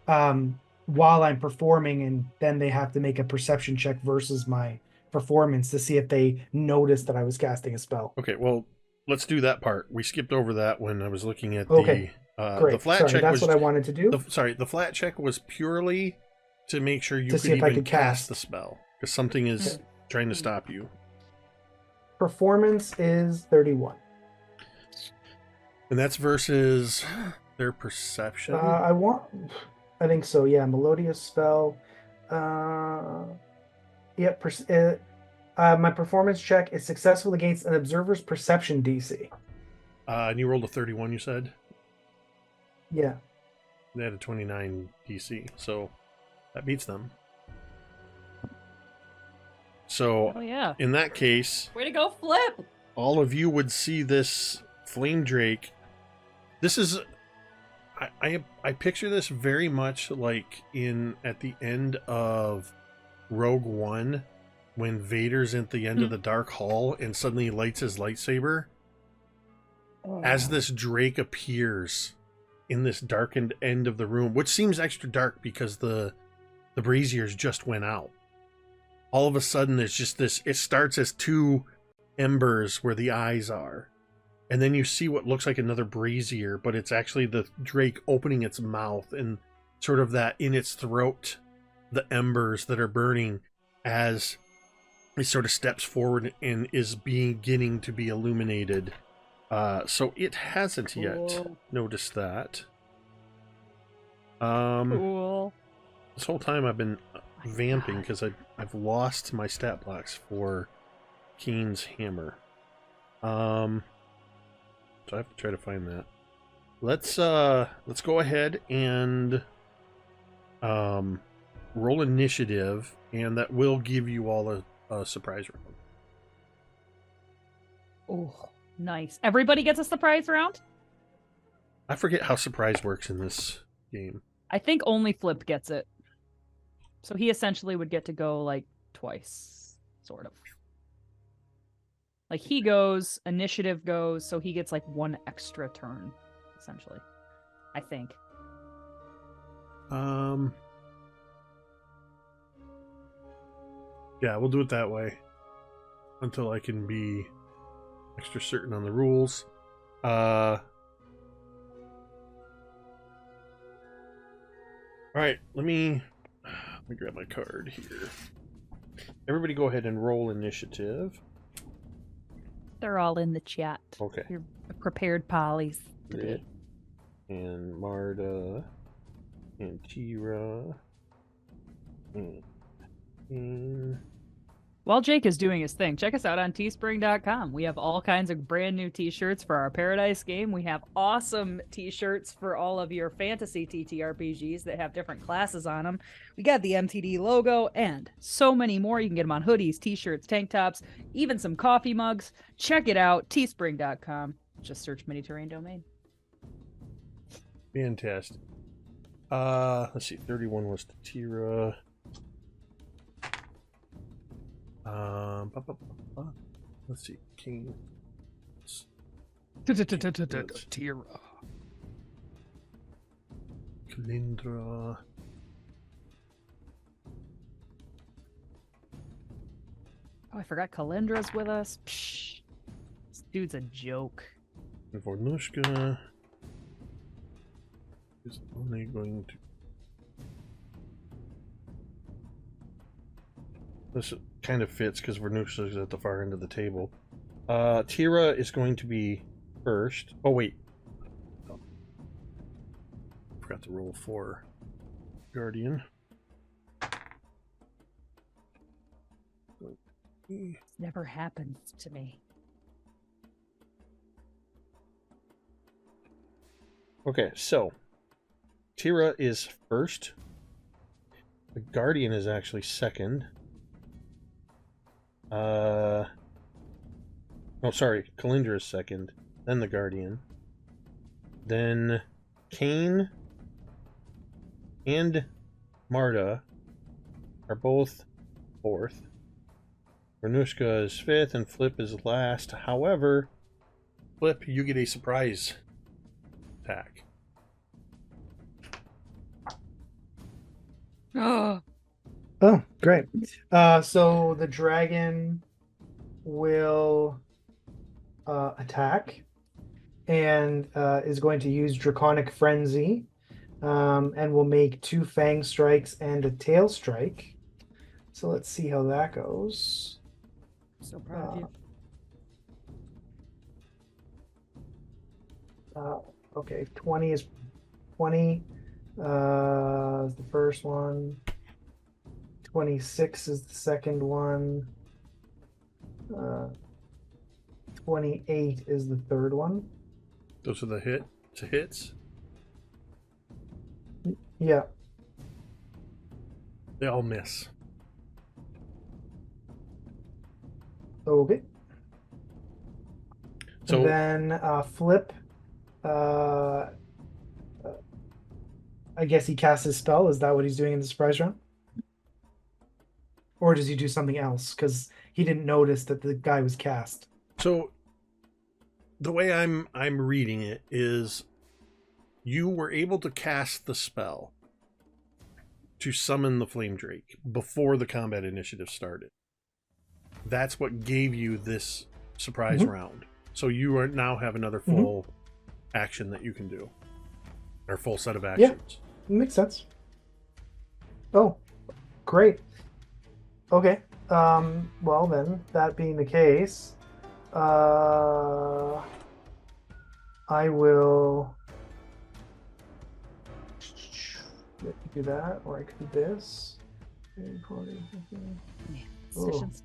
while I'm performing, and then they have to make a perception check versus my performance to see if they noticed that I was casting a spell. Okay, well, let's do that part. We skipped over that when I was looking at Okay, the Great. the flat Sorry, check that's was what I wanted to do. the flat check was purely to make sure you To could see if I even could cast cast. the spell because something is trying to stop you. Performance is 31. And that's versus their perception. I think so. Yeah, melodious spell. Yep. My performance check is successful against an observer's perception DC. And you rolled a 31, you said? Yeah. They had a 29 DC, so that beats them. So Oh yeah. in that case, Way to go, Flip! all of you would see this flame drake. This is I picture this very much like at the end of Rogue One when Vader's at the end of the Dark Hall and suddenly he lights his lightsaber. As this drake appears in this darkened end of the room, which seems extra dark because the braziers just went out. All of a sudden there's just this, it starts as two embers where the eyes are. And then you see what looks like another brazier, but it's actually the drake opening its mouth and sort of that in its throat, the embers that are burning as it sort of steps forward and is beginning to be illuminated So it hasn't yet Cool. noticed that. Cool. This whole time I've been vamping because I've lost my stat blocks for Keen's hammer. So I have to try to find that. Let's go ahead and roll initiative, and that will give you all a surprise round. Oh, nice. Everybody gets a surprise round? I forget how surprise works in this game. I think only Flip gets it. So he essentially would get to go like twice, sort of. Like he goes, initiative goes, so he gets like one extra turn, essentially. I think. Yeah, we'll do it that way until I can be extra certain on the rules. All right, let me grab my card here. Everybody go ahead and roll initiative. They're all in the chat. Okay. You're prepared polys today. And Marda and Teera and While Jake is doing his thing, check us out on teespring.com. We have all kinds of brand new t-shirts for our Paradise game. We have awesome t-shirts for all of your fantasy TTRPGs that have different classes on them. We got the MTD logo and so many more. You can get them on hoodies, t-shirts, tank tops, even some coffee mugs. Check it out, teespring.com. Just search Mini Terrain Domain. fantastic. Let's see, 31 was to Teera. Let's see, King. Teera. Kalindra. Oh, I forgot Kalindra's with us. Psh, this dude's a joke. And Vornush'ka is only going to. This kind of fits because Vornush'ka is at the far end of the table. Teera is going to be first. Oh, wait. Oh. Forgot to roll for Guardian. Never happens to me. Okay, so Teera is first. The Guardian is actually second. No, sorry, Kalindra is second. Then the Guardian. Then Kane and Marda are both fourth. Vornush'ka is fifth, and Flip is last. However, Flip, you get a surprise attack. Oh, Oh, great. So the dragon will attack and is going to use Draconic Frenzy and will make 2 Fang strikes and a Tail strike. So let's see how that goes. so proud of you. Okay, 20 is 20 is the first one. 26 is the second one. 28 is the third one. Those are the hits. Yeah. They all miss. Okay. So then Flip. I guess he casts his spell. Is that what he's doing in the surprise round? Or does he do something else? Because he didn't notice that the guy was cast. So the way I'm reading it is you were able to cast the spell to summon the Flame Drake before the combat initiative started. That's what gave you this surprise round. So you are now have another full action that you can do. Or full set of actions. Makes sense. Oh, great. Okay. Well then, that being the case, I will do that, or I could do this. Decisions.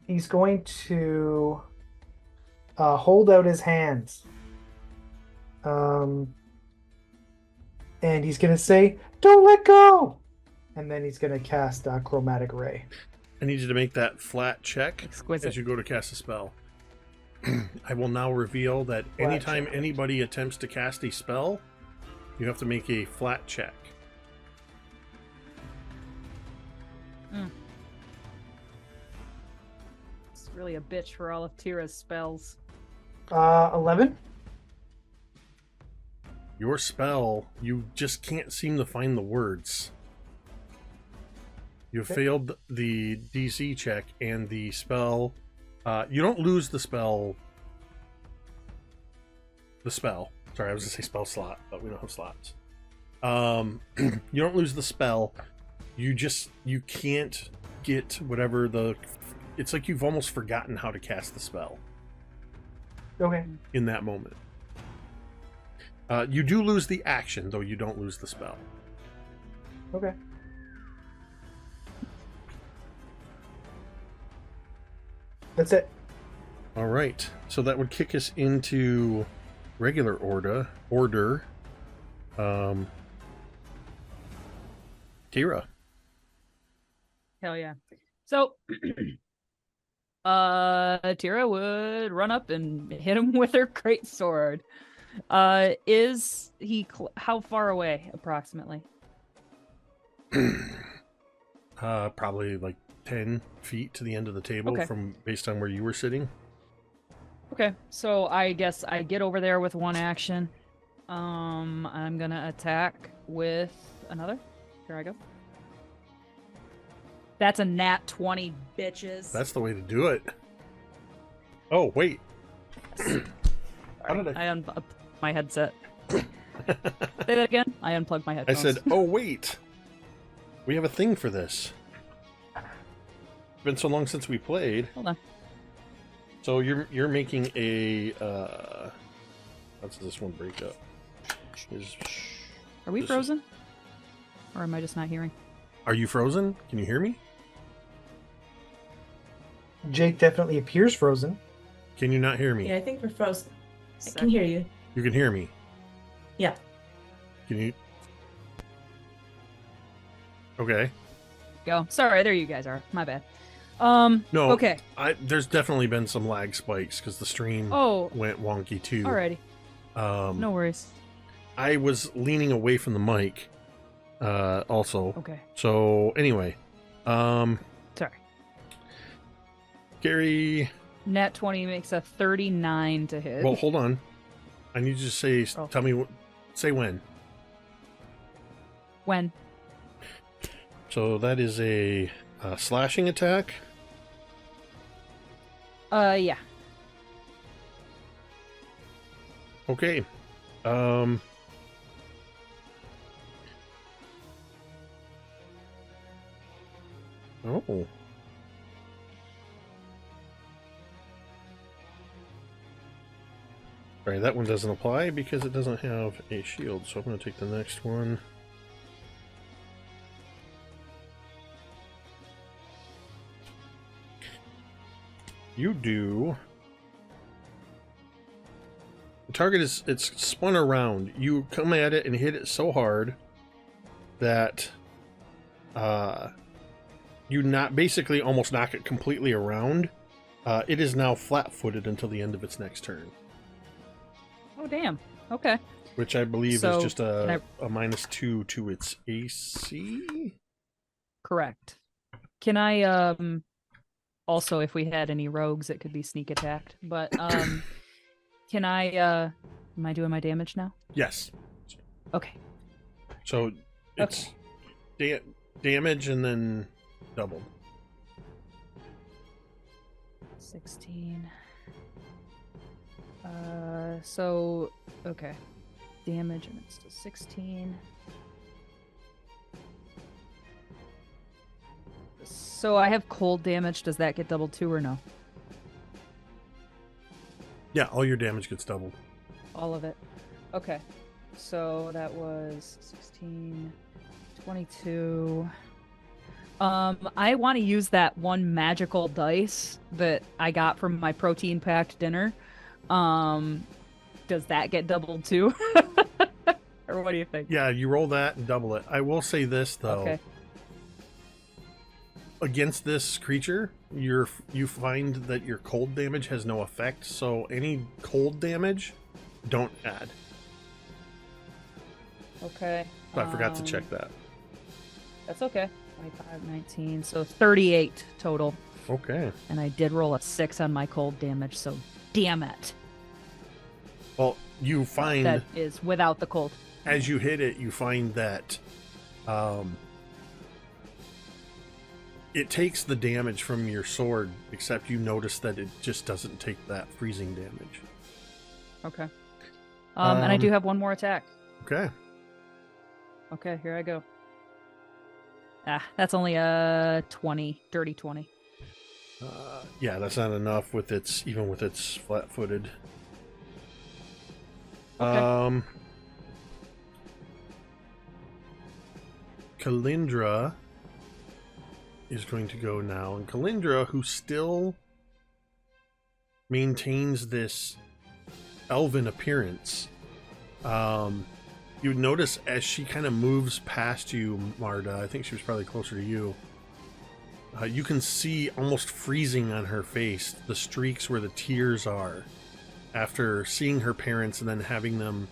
He's going to hold out his hands. And he's going to say, "Don't let go!" And then he's going to cast Chromatic Ray. I need you to make that flat check Exquisite. as you go to cast a spell. I will now reveal that Flat anytime check. anybody attempts to cast a spell, you have to make a flat check. It's really a bitch for all of Teera's spells. 11? Your spell, you just can't seem to find the words. You Okay. failed the DC check and the spell. You don't lose the spell. Sorry, I was going to say spell slot, but we don't have slots. You don't lose the spell. You can't get whatever it's like you've almost forgotten how to cast the spell Okay. in that moment. You do lose the action, though you don't lose the spell. Okay. That's it. All right, so that would kick us into regular order. Teera. Hell yeah. So, Teera would run up and hit him with her great sword. Is he how far away approximately? Probably like 10 feet to the end of the table Okay. based on where you were sitting. Okay, so I guess I get over there with one action. I'm gonna attack with another. Here I go. That's a nat 20, bitches. That's the way to do it. Oh, wait. Sorry, How did I unplugged my headset. Say that again. I unplugged my I headphones. said, oh, wait. We have a thing for this. It's been so long since we played. Hold on. So you're making a how does this one break up? Are we this- frozen? Or am I just not hearing? Are you frozen? Can you hear me? Jake definitely appears frozen. Can you not hear me? Yeah, I think we're frozen. I can hear you. You can hear me. Yeah. Can you? Okay. Go. Sorry, there you guys are. My bad. No. Okay. There's definitely been some lag spikes because the stream Oh, went wonky too. alrighty. No worries. I was leaning away from the mic. Also. Okay. So anyway, Sorry. Cari. Nat 20 makes a 39 to hit. Well, hold on. I need you to say. Oh. Tell me. Say when. When? So that is a slashing attack. Yeah. Okay. Oh. Alright, that one doesn't apply because it doesn't have a shield, so I'm going to take the next one. You do. The target it's spun around. You come at it and hit it so hard that you basically almost knock it completely around. It is now flat-footed until the end of its next turn, Oh, damn. Okay. which I believe So, is just can a -2 to its AC. Correct. Can I, also, if we had any rogues, it could be sneak attacked. But, can I, am I doing my damage now? Yes. Okay. So it's damage and then double. 16. So, okay. Damage, and it's to 16. So I have cold damage. Does that get doubled too or no? Yeah, all your damage gets doubled. All of it. Okay. So that was 16, 22. I want to use that one magical dice that I got from my protein-packed dinner. Does that get doubled too? Or what do you think? Yeah, you roll that and double it. I will say this though. Okay. Against this creature, you find that your cold damage has no effect, so any cold damage, don't add. Okay. So I forgot to check that. That's okay. 25, 19, so 38 total. Okay. And I did roll a 6 on my cold damage, so damn it. Well, you find That is without the cold. as you hit it, you find that it takes the damage from your sword, except you notice that it just doesn't take that freezing damage. Okay. And I do have one more attack. Okay. Okay, here I go. That's only a 20, dirty 20. Yeah, that's not enough with its even with its flat-footed. Okay. Kalindra is going to go now, and Kalindra, who still maintains this elven appearance, you notice as she kind of moves past you, Marda, I think she was probably closer to you, you can see almost freezing on her face the streaks where the tears are after seeing her parents and then having them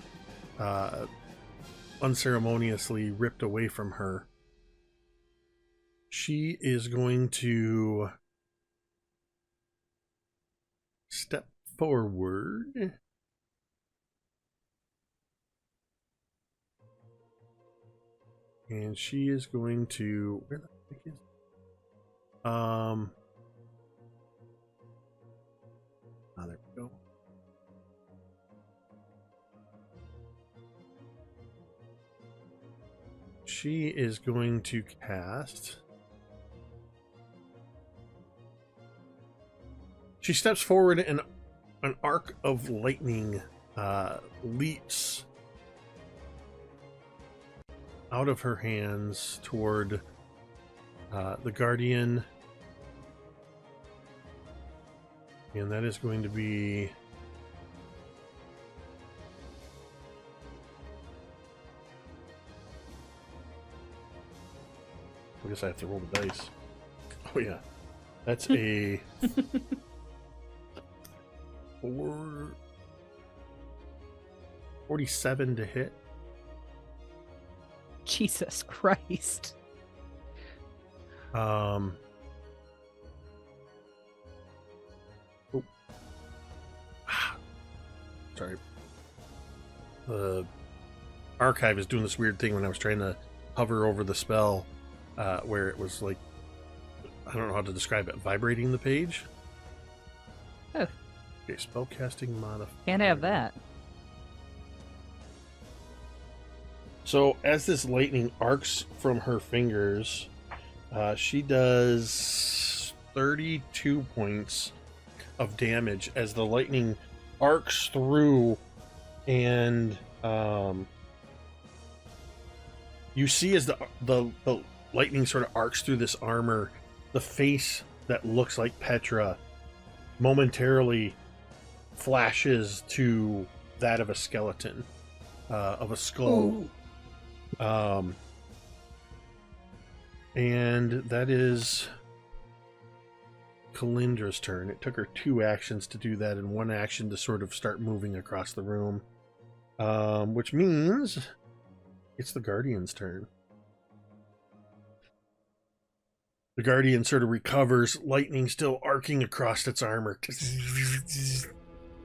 unceremoniously ripped away from her. She is going to step forward. And she is going to... Where the heck is it? There we go. She is going to cast... She steps forward and an arc of lightning leaps out of her hands toward the Guardian. And that is going to be... I guess I have to roll the dice. Oh yeah. That's a... 47 to hit. Jesus Christ. Oh. Sorry. The archive is doing this weird thing when I was trying to hover over the spell, where it was like, I don't know how to describe it, vibrating the page. Oh. Okay, spellcasting modifier. Can't have that. So as this lightning arcs from her fingers, she does 32 points of damage as the lightning arcs through, and you see as the lightning sort of arcs through this armor, the face that looks like Petra momentarily flashes to that of a skeleton, of a skull. Ooh. And that is Kalindra's turn. It took her 2 actions to do that and 1 action to sort of start moving across the room. Which means it's the Guardian's turn. The Guardian sort of recovers, lightning still arcing across its armor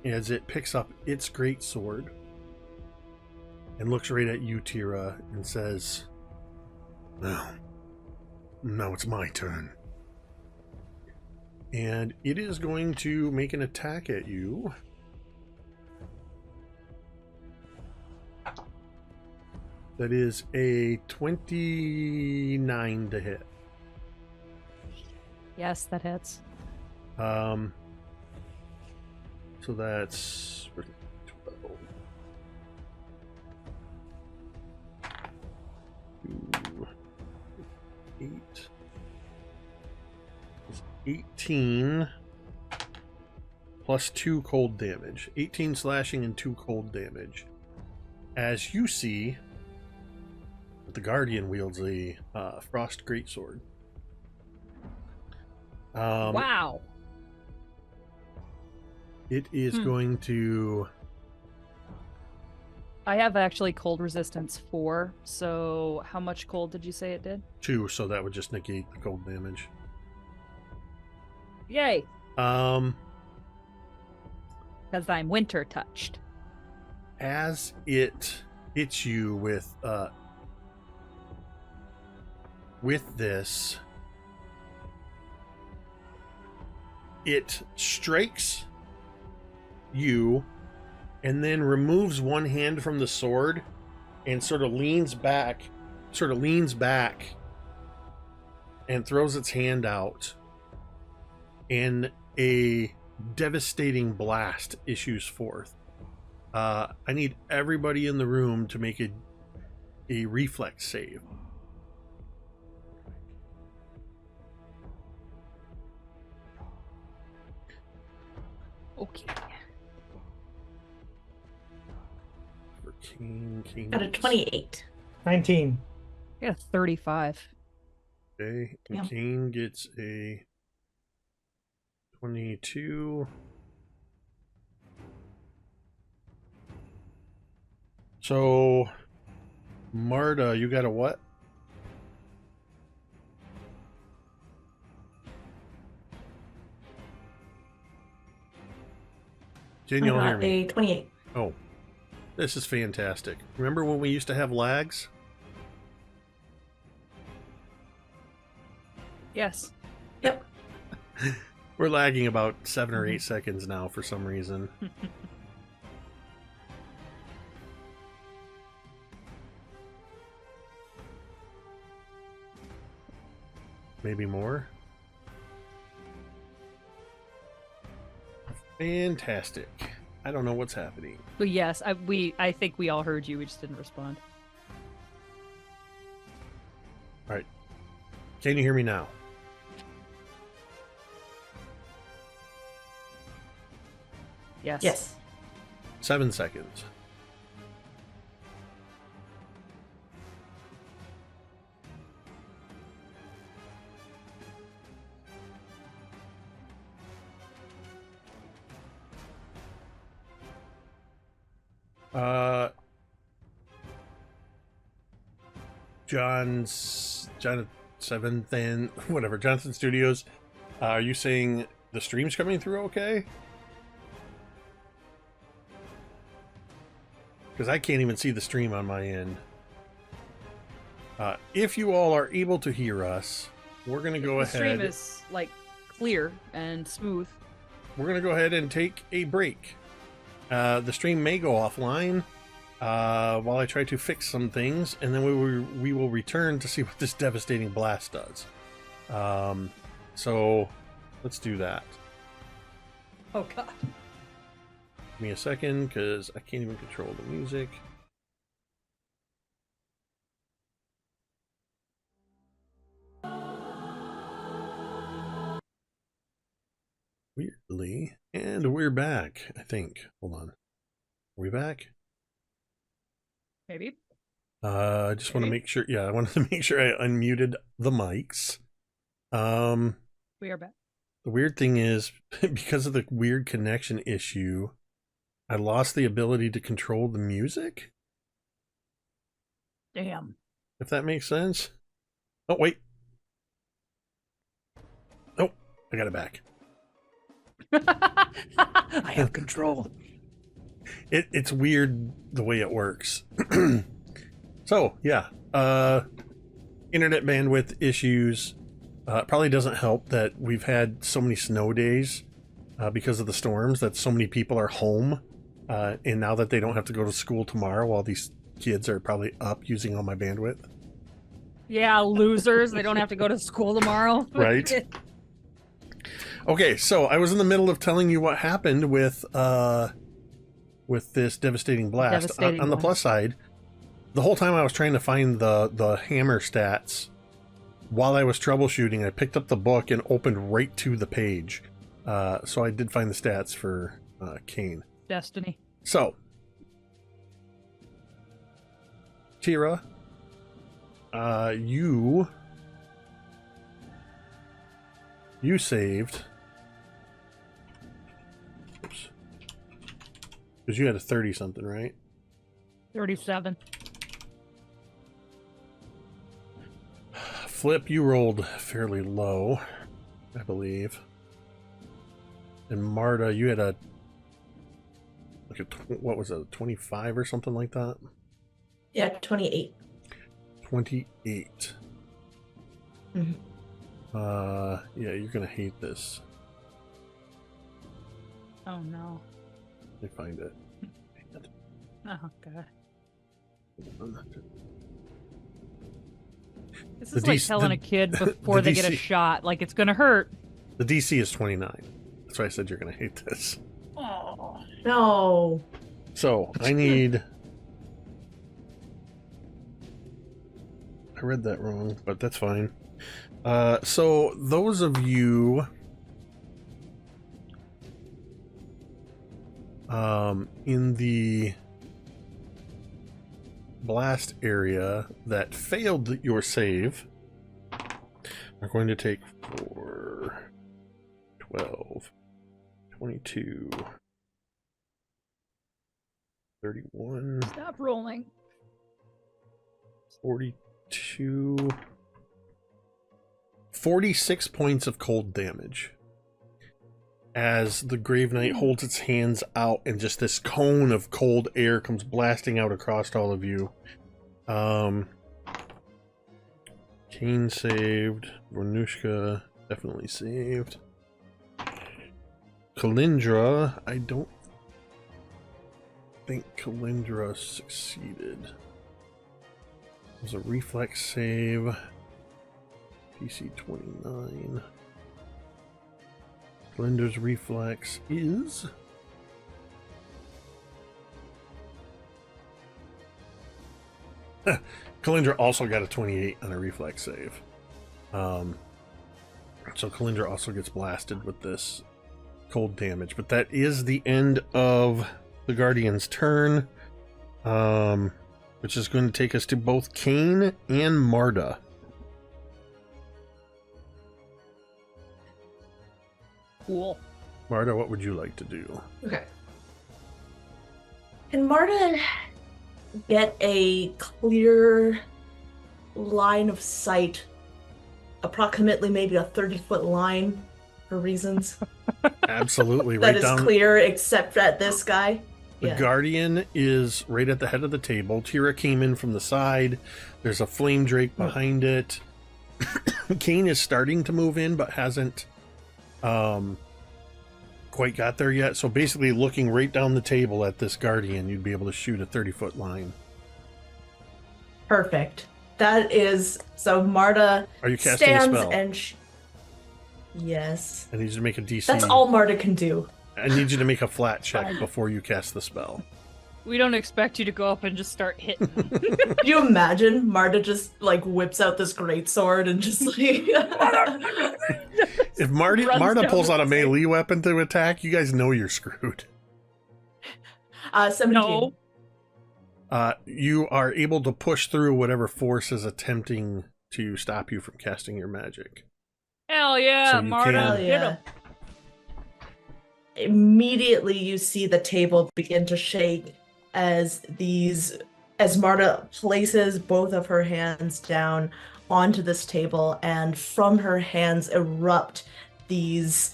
as it picks up its great sword and looks right at you, Teera, and says, Now it's my turn. And it is going to make an attack at you. That is a 29 to hit. Yes, that hits. So So that's 12. 2, 8. It's 18 plus 2 cold damage. 18 slashing and 2 cold damage. As you see, the Guardian wields a Frost Greatsword. Wow. It is going to... I have actually cold resistance 4, so how much cold did you say it did? 2, so that would just negate the cold damage. Yay! Um, Because I'm winter touched. as it hits you with this, it strikes you and then removes one hand from the sword and sort of leans back and throws its hand out, and a devastating blast issues forth. I need everybody in the room to make a reflex save. Okay. For Kane Got a 28. 19. I got a 35. Okay, and Yeah. Kane gets a 22. So, Marda, you got a what? Can you all I hear got me? a 28. Oh, this is fantastic. Remember when we used to have lags? Yes. Yep. We're lagging about 7 or 8 seconds now for some reason. Maybe more. Fantastic. I don't know what's happening. But yes, I think we all heard you. We just didn't respond. All right. Can you hear me now? Yes. Yes. 7 seconds. Jonathan Studios. Are you saying the stream's coming through okay? Because I can't even see the stream on my end. If you all are able to hear us, we're going to go The ahead. stream is like clear and smooth. We're going to go ahead and take a break. The stream may go offline while I try to fix some things, and then we will return to see what this devastating blast does. So let's do that. Oh god. Give me a second, because I can't even control the music. Weirdly. And we're back, I think. Hold on. Are we back? Maybe. I just want to Maybe. make sure. Yeah, I wanted to make sure I unmuted the mics. We are back. The weird thing is, because of the weird connection issue, I lost the ability to control the music, Damn. if that makes sense. Oh, wait. Oh, I got it back. I have control. It's weird the way it works. So, yeah. Internet bandwidth issues. It probably doesn't help that we've had so many snow days because of the storms, that so many people are home. And now that they don't have to go to school tomorrow, while these kids are probably up using all my bandwidth. Yeah, losers. They don't have to go to school tomorrow. Right. Okay, so I was in the middle of telling you what happened with this devastating blast. Devastating on the blast. plus side, the whole time I was trying to find the hammer stats, while I was troubleshooting, I picked up the book and opened right to the page. So I did find the stats for Kane. Destiny. So, Teera, you saved. Oops. Because you had a 30 something, right? 37. Flip, you rolled fairly low, I believe. And Marda, you had what was it, 25 or something like that? Yeah, 28. 28. Mhm. Yeah, you're gonna hate this. Oh no. Let me find it. Oh god. This The is like DC telling a kid before the they get a DC shot, like it's gonna hurt. The DC is 29. That's why I said you're gonna hate this. Oh. No. So I need. I read that wrong, but that's fine. So those of you in the blast area that failed your save are going to take 4, 12, 22, 31, Stop rolling. 42, 46 points of cold damage as the Grave Knight holds its hands out and just this cone of cold air comes blasting out across all of you. Kane saved. Vornush'ka definitely saved. Kalindra, I don't think Kalindra succeeded. It was a reflex save. PC 29. Kalindra's reflex is... Kalindra also got a 28 on a reflex save. So Kalindra also gets blasted with this cold damage. But that is the end of the Guardian's turn. Which is going to take us to both Kane and Marda. Cool. Marda, what would you like to do? Okay. Can Marta get a clear line of sight, approximately maybe a 30-foot line for reasons? Absolutely. That Right is down. clear except at this guy? The Guardian is right at the head of the table. Teera came in from the side. There's a flame drake behind it. Kane is starting to move in, but hasn't quite got there yet. So basically, looking right down the table at this Guardian, you'd be able to shoot a 30-foot line. Perfect. That is... So Marta Are you casting a stands spell? and... Yes. I need you to make a DC. That's all Marta can do. I need you to make a flat check before you cast the spell. We don't expect you to go up and just start hitting. Can you imagine Marta just like whips out this greatsword and just like If Runs Marta down pulls the out a melee weapon to attack, you guys know you're screwed. 17. No. You are able to push through whatever force is attempting to stop you from casting your magic. Hell yeah, So you Marta. can- Hell Hit yeah. him. Immediately you see the table begin to shake as Marta places both of her hands down onto this table, and from her hands erupt these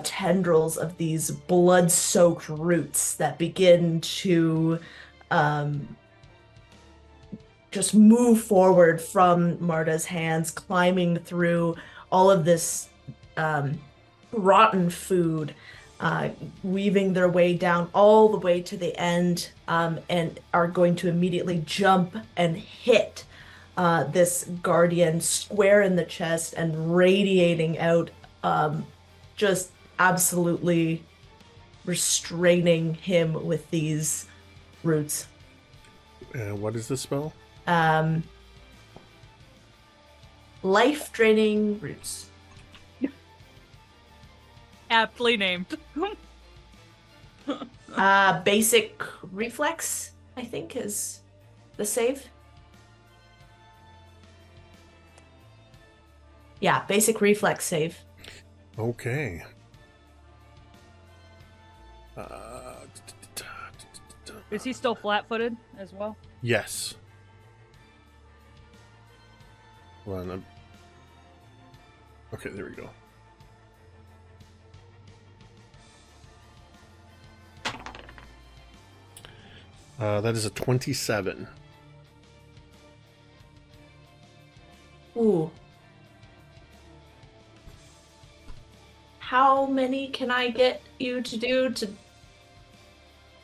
tendrils of these blood-soaked roots that begin to just move forward from Marta's hands, climbing through all of this rotten food, weaving their way down all the way to the end, and are going to immediately jump and hit this Guardian square in the chest and radiating out just absolutely restraining him with these roots. What is this spell? Life draining roots. Aptly named. Basic reflex, I think, is the save. Yeah, basic reflex save. Okay. Is he still flat-footed as well? Yes. Hold on. Okay, there we go. That is a 27. Ooh. How many can I get you to do to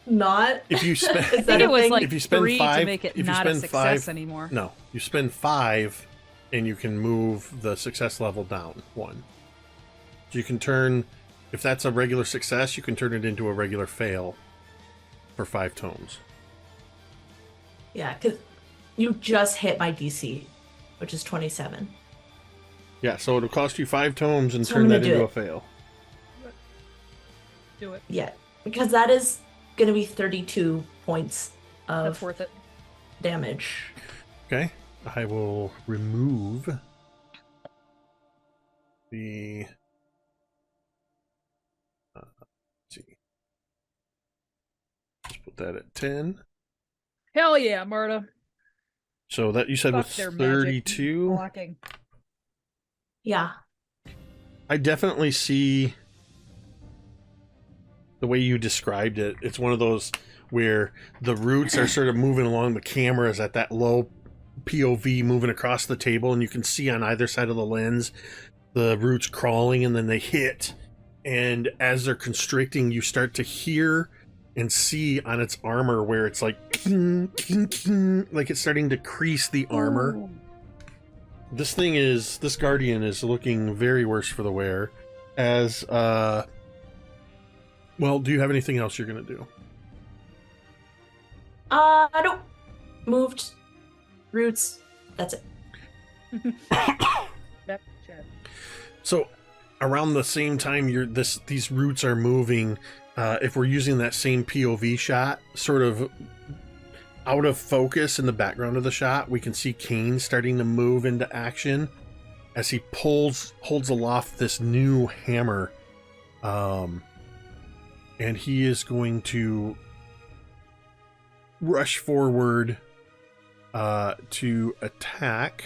not? If you spend, Is I that think a it was thing? like if you spend 3 5, to make it if you not a spend success 5 anymore. No, you spend 5, and you can move the success level down 1. So you can turn, if that's a regular success, you can turn it into a regular fail for 5 tomes. Yeah, because you just hit my DC, which is 27. Yeah, so it'll cost you 5 tomes and So I'm turn gonna that do into it. a fail. Do it. Yeah, because that is going to be 32 points That's of worth it. damage. Okay, I will remove the. Let's see. Just put that at 10. Hell yeah, Marda. So that you said Fuck was their magic 32. blocking. Yeah. I definitely see the way you described it. It's one of those where the roots are sort of moving along, the camera is at that low POV moving across the table, and you can see on either side of the lens the roots crawling, and then they hit, and as they're constricting, you start to hear and see on its armor where it's like king, king, king, like it's starting to crease the armor. Ooh. This guardian is looking very worse for the wear. As well, do you have anything else you're gonna do? Nope. Moved. Roots. That's it. So around the same time these roots are moving, if we're using that same POV shot, sort of out of focus in the background of the shot, we can see Kane starting to move into action as he holds aloft this new hammer, and he is going to rush forward to attack.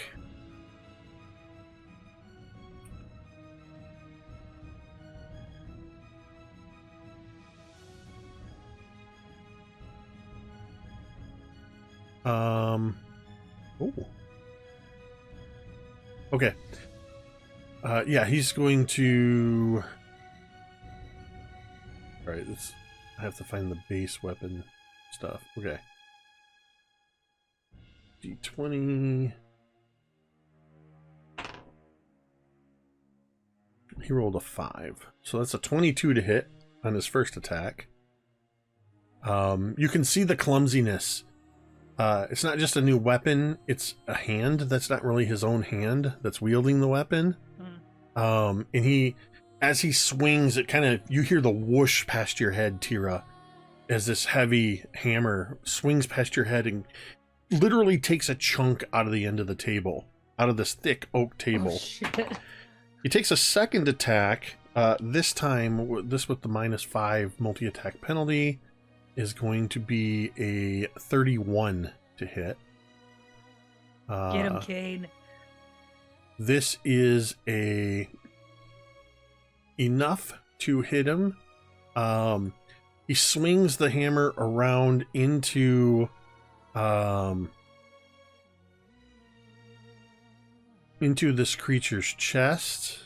Oh. Okay. Yeah, he's going to. All right, I have to find the base weapon stuff. Okay. D20. He rolled a 5, so that's a 22 to hit on his first attack. You can see the clumsiness. It's not just a new weapon, it's a hand that's not really his own hand that's wielding the weapon. And as he swings, it kind of, you hear the whoosh past your head, Teera, as this heavy hammer swings past your head and literally takes a chunk out of the end of the table, out of this thick oak table. Oh, shit. He takes a second attack, this time, this with the -5 multi-attack penalty, is going to be a 31 to hit. Get him, Kane. This is enough to hit him. He swings the hammer around into this creature's chest.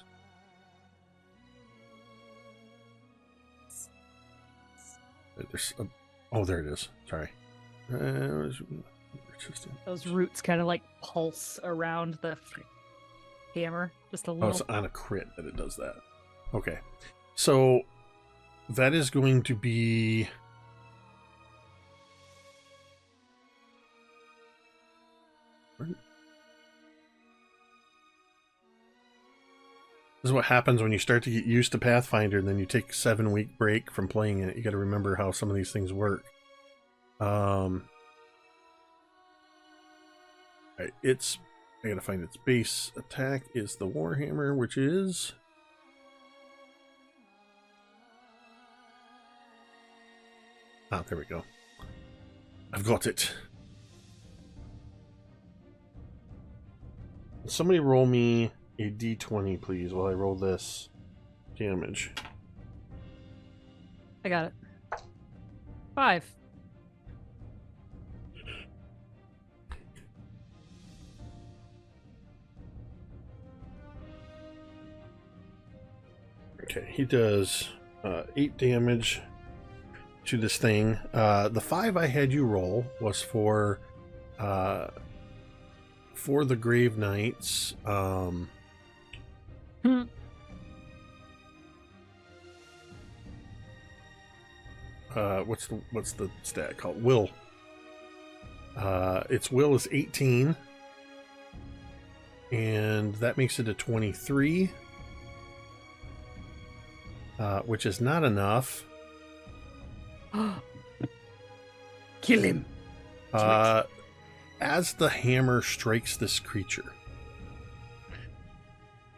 Oh, there it is. Sorry. Those roots kind of like pulse around the hammer just a Oh, little. it's on a crit that it does that. Okay. So that is going to be... This is what happens when you start to get used to Pathfinder, and then you take a 7-week break from playing it. You got to remember how some of these things work. Right, I gotta find its base attack is the Warhammer, which is... Ah, there we go. I've got it. Somebody roll me a d20, please, while I roll this damage. I got it. 5. Okay, he does 8 damage to this thing. The 5 I had you roll was for the Grave Knights. What's the stat called? Will. Its will is 18, and that makes it a 23, which is not enough. Kill him. As the hammer strikes this creature,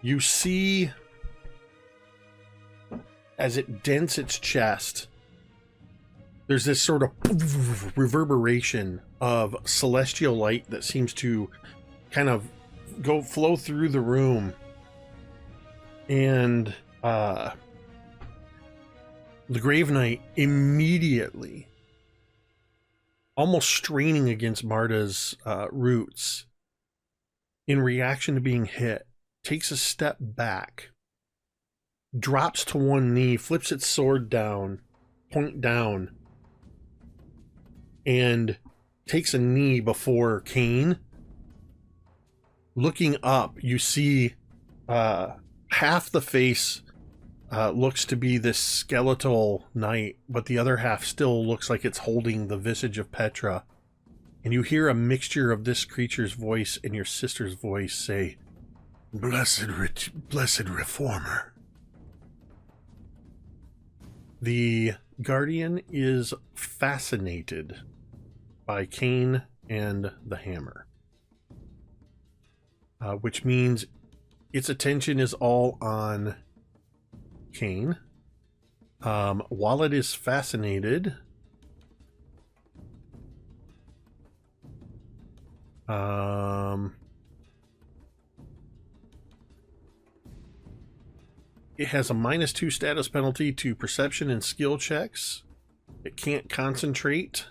you see, as it dents its chest, there's this sort of reverberation of celestial light that seems to kind of flow through the room, and the Grave Knight immediately, almost straining against Marda's roots, in reaction to being hit, takes a step back, drops to one knee, flips its sword down, point down, and takes a knee before Kane. Looking up, you see half the face looks to be this skeletal knight, but the other half still looks like it's holding the visage of Petra. And you hear a mixture of this creature's voice and your sister's voice say, Blessed Reformer. The Guardian is fascinated by Kane and the hammer, which means its attention is all on Kane. While it is fascinated, it has a -2 status penalty to perception and skill checks. It can't concentrate.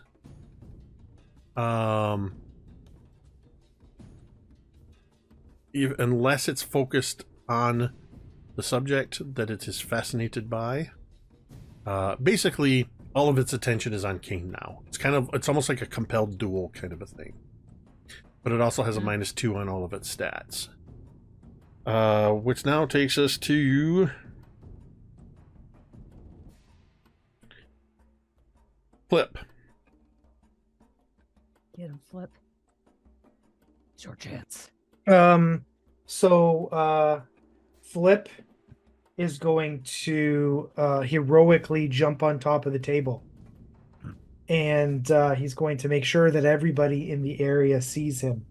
Unless it's focused on the subject that it is fascinated by. Basically, all of its attention is on Kane now. It's almost like a compelled duel kind of a thing. But it also has a -2 on all of its stats. Which now takes us to Flip. Get him, Flip. It's your chance. So Flip is going to heroically jump on top of the table. And he's going to make sure that everybody in the area sees him.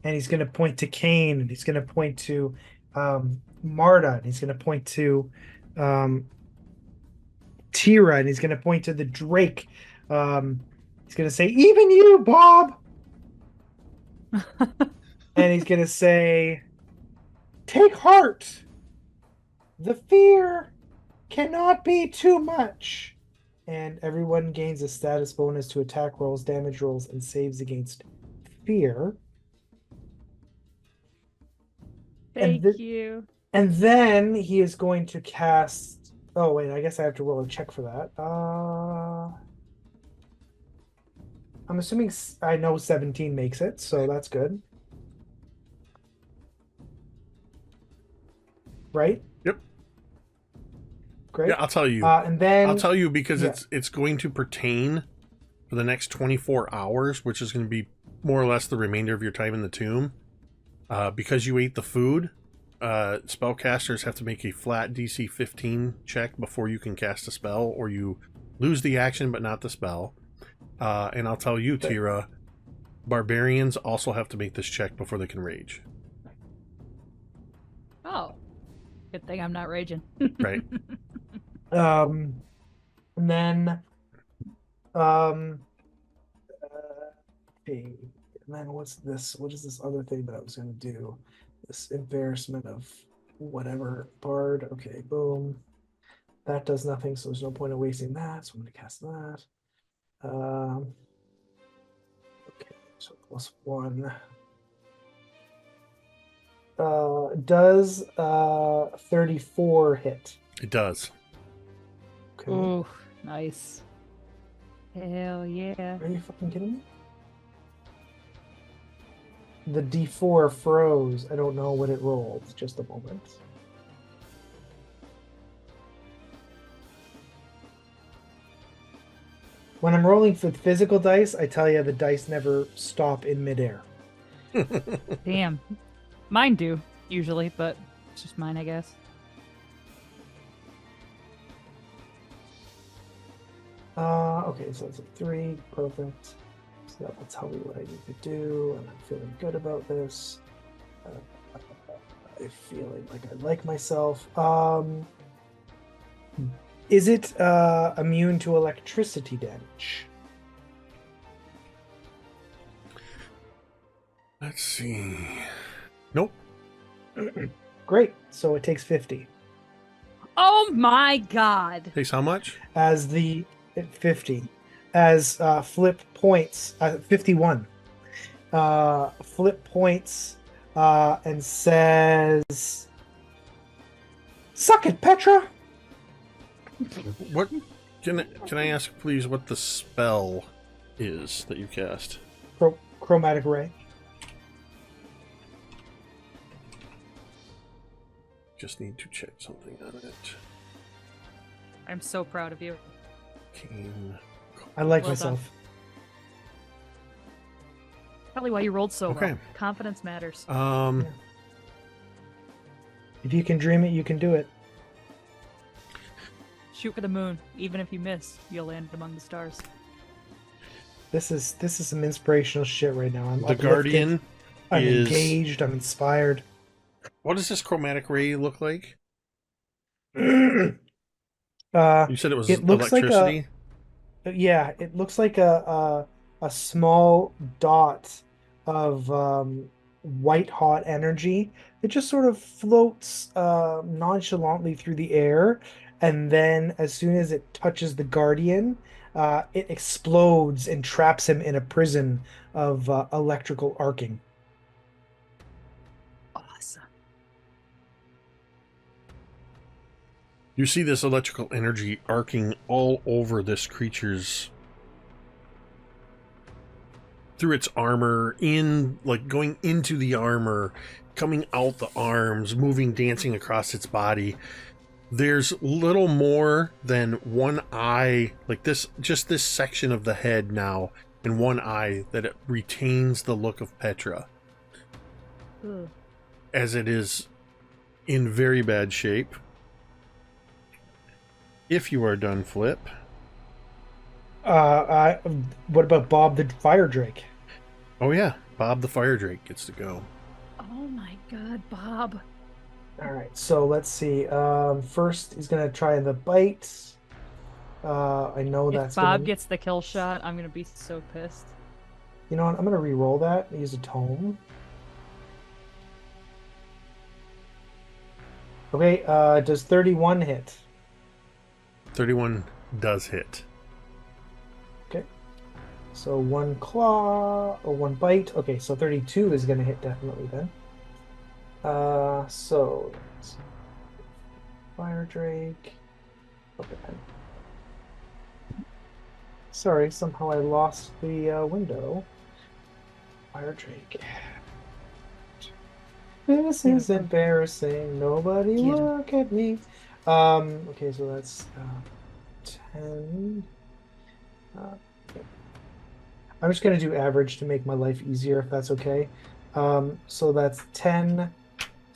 And he's going to point to Kane, and he's going to point to Marda, and he's going to point to Teera, and he's going to point to the Drake. He's going to say, even you, Bob! And he's going to say, take heart! The fear cannot be too much. And everyone gains a status bonus to attack rolls, damage rolls, and saves against fear. Thank you. And then he is going to cast... Oh, wait, I guess I have to roll a check for that. I'm assuming I know 17 makes it, so that's good. Right? Yep. Great. Yeah, I'll tell you. And then I'll tell you because yeah. it's going to pertain for the next 24 hours, which is going to be more or less the remainder of your time in the tomb. Because you ate the food, spellcasters have to make a flat DC 15 check before you can cast a spell, or you lose the action but not the spell. And I'll tell you, Teera, barbarians also have to make this check before they can rage. Oh, good thing I'm not raging. Right. And then okay. And then what's this? What is this other thing that I was going to do? This embarrassment of whatever bard. Okay, boom. That does nothing, so there's no point in wasting that. So I'm going to cast that. Okay, so +1. Does 34 hit? It does. Okay. Ooh, nice. Hell yeah. Are you fucking kidding me? The D4 froze. I don't know what it rolled. Just a moment. When I'm rolling with physical dice, I tell you the dice never stop in midair. Damn. Mine do, usually, but it's just mine, I guess. Okay, so it's a 3. Perfect. So that will tell me what I need to do, and I'm feeling good about this. I'm feeling like I like myself. Is it immune to electricity damage? Let's see. Nope. Great. So it takes 50. Oh my god. Takes how much? As the 50. As Flip points 51. Flip points and says, "Suck it, Petra." What can I ask, please, what the spell is that you cast? Chromatic ray. Just need to check something on it. I'm so proud of you. Keen. I like Well myself. Probably why you rolled so Okay. well. Confidence matters. If you can dream it, you can do it. Shoot for the moon. Even if you miss, you'll land among the stars. This is some inspirational shit right now. I'm The uplifted, Guardian I'm is. engaged. I'm inspired. What does this chromatic ray look like? You You said it was It looks like a- electricity. Yeah, it looks like a small dot of white hot energy that just sort of floats nonchalantly through the air, and then as soon as it touches the Guardian, it explodes and traps him in a prison of electrical arcing. Awesome. You see this electrical energy arcing all over this creature's, through its armor, going into the armor, coming out the arms, moving, dancing across its body. There's little more than one eye, like this, just this section of the head now, and one eye that it retains the look of Petra, Ugh. as it is in very bad shape. If you are done, Flip. What about Bob the Fire Drake? Oh yeah, Bob the Fire Drake gets to go. Oh my god, Bob. All right, so let's see. First, he's gonna try the bite. I know If that's Bob gonna... gets the kill shot, I'm gonna be so pissed. You know what? I'm gonna re-roll that. Use a tome. Okay. Does 31 hit? 31 does hit. Okay. So one claw or one bite. Okay, so 32 is gonna hit definitely then. So let's see. Fire Drake. Okay. Sorry, somehow I lost the window. Fire Drake. This is embarrassing. Nobody Get him. look at me. Okay, so that's 10. Uh, I'm just gonna do average to make my life easier, if that's okay. So that's 10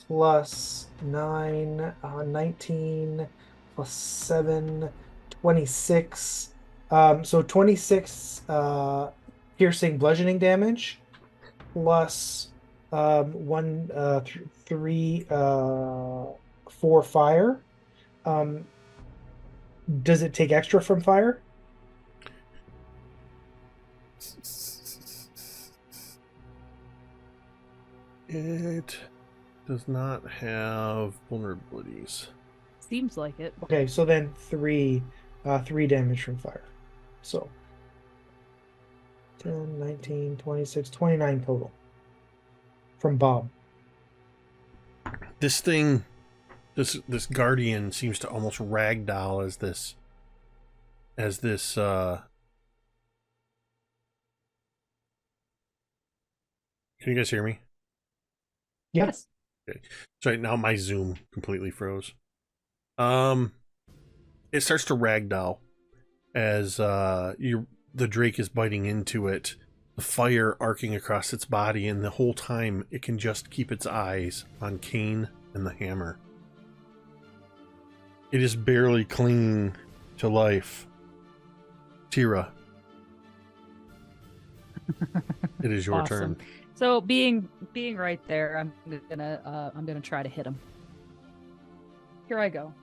plus 9, 19 plus 7, 26. So 26 piercing bludgeoning damage plus 1, 3, 4 fire. Does it take extra from fire? It does not have vulnerabilities. Seems like it. Okay, so then 3 damage from fire. So 10, 19, 26, 29 total from Bob. This thing, this guardian seems to almost ragdoll as this can you guys hear me? Yes. Okay. So right now my Zoom completely froze. It starts to ragdoll as the Drake is biting into it, the fire arcing across its body, and the whole time it can just keep its eyes on Cain and the hammer. It is barely clinging to life. Teera, it is your Awesome. turn. So being right there, I'm gonna try to hit him. Here I go.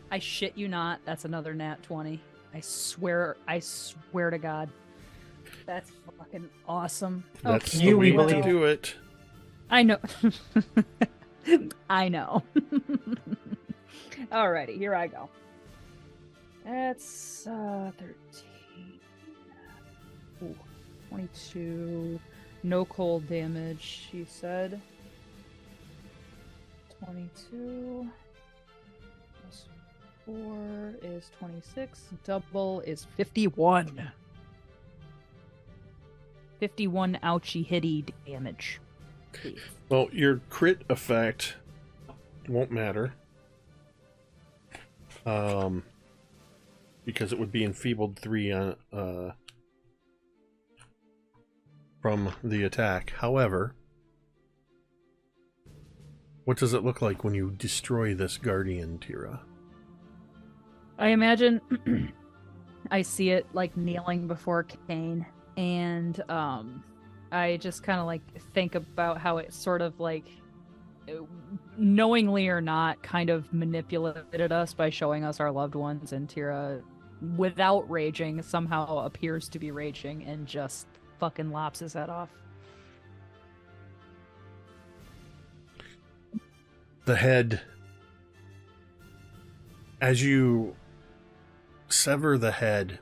I shit you not. That's another nat 20. I swear to God. That's fucking awesome. That's Okay, the we way to believe. do it. I know. I know. Alrighty, here I go. That's 13. Ooh, 22. No cold damage, she said. 22 plus 4 is 26. Double is 51. 51 ouchie hitty damage. Please. Well, your crit effect won't matter. Because it would be enfeebled 3 from the attack. However, what does it look like when you destroy this guardian, Teera? I imagine I see it like kneeling before Cain, and I just kind of like think about how it sort of like knowingly or not kind of manipulated us by showing us our loved ones, and Teera, without raging, somehow appears to be raging and just fucking lops his head off. The head, as you sever the head,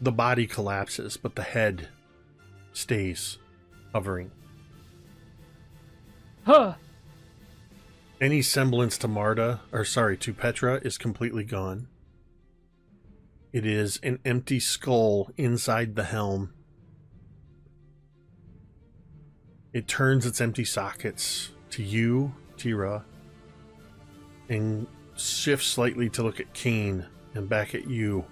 the body collapses, but the head stays hovering. Huh. Any semblance to to Petra is completely gone. It is an empty skull inside the helm. It turns its empty sockets to you, Teera, and shifts slightly to look at Cain and back at you.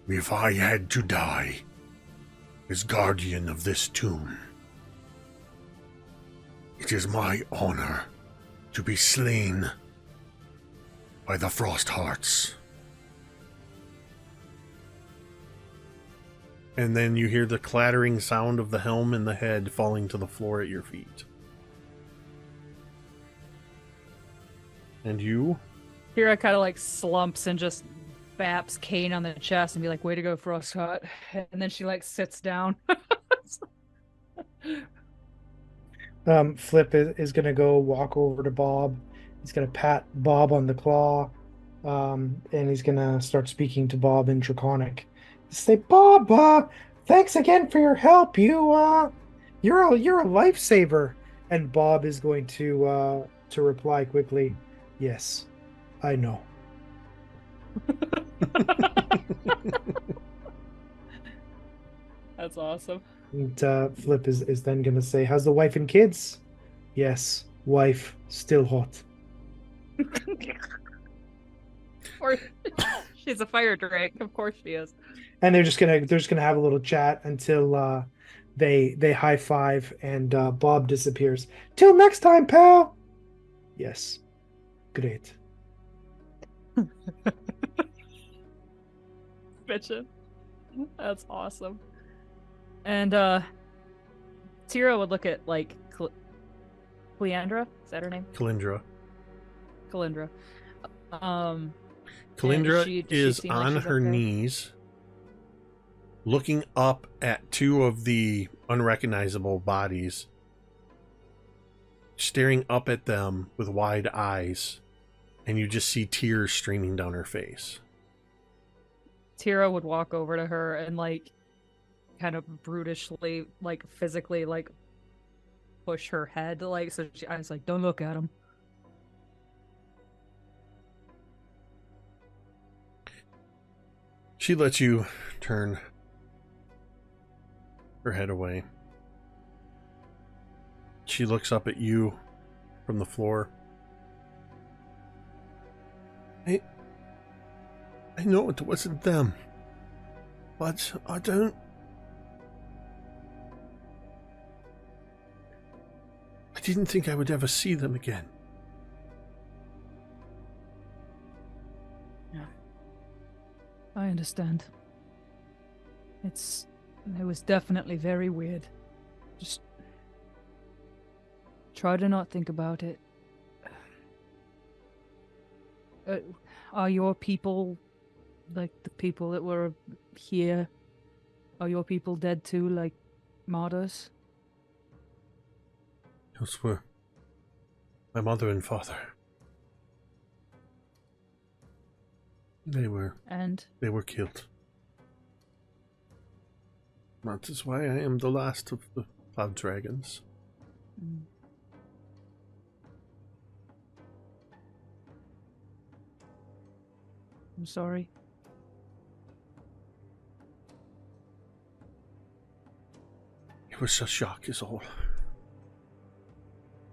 If I had to die as guardian of this tomb, it is my honor to be slain by the Frost Hearts. And then you hear the clattering sound of the helm and the head falling to the floor at your feet. And you? Teera kind of like slumps and just baps Cain on the chest and be like, "Way to go, Frostcut." And then she like sits down. Flip is going to go walk over to Bob. He's going to pat Bob on the claw, and he's going to start speaking to Bob in Draconic. Say, Bob, thanks again for your help. You're a lifesaver. And Bob is going to reply quickly, "Yes, I know." That's awesome. And Flip is then going to say, "How's the wife and kids?" "Yes, wife, still hot." Or she's a fire drake. Of course she is. And they're just gonna have a little chat until they high five and Bob disappears. "Till next time, pal." "Yes, great." Bitchin'. That's awesome. And Teera would look at like Cleandra. Is that her name? Kalindra. Calindra. Kalindra she is seem like on she's her okay? knees, looking up at two of the unrecognizable bodies, staring up at them with wide eyes, and you just see tears streaming down her face. Teera would walk over to her and like kind of brutishly, like physically, like push her head, like so. I was like, "Don't look at him." She lets you turn her head away. She looks up at you from the floor. I know it wasn't them, but I didn't think I would ever see them again. I understand. It was definitely very weird. Just try to not think about it. Are your people, like the people that were here, are your people dead too, like Marda's? Those were my mother and father. They were killed. That is why I am the last of the cloud dragons. Mm. I'm sorry. It was a shock is all.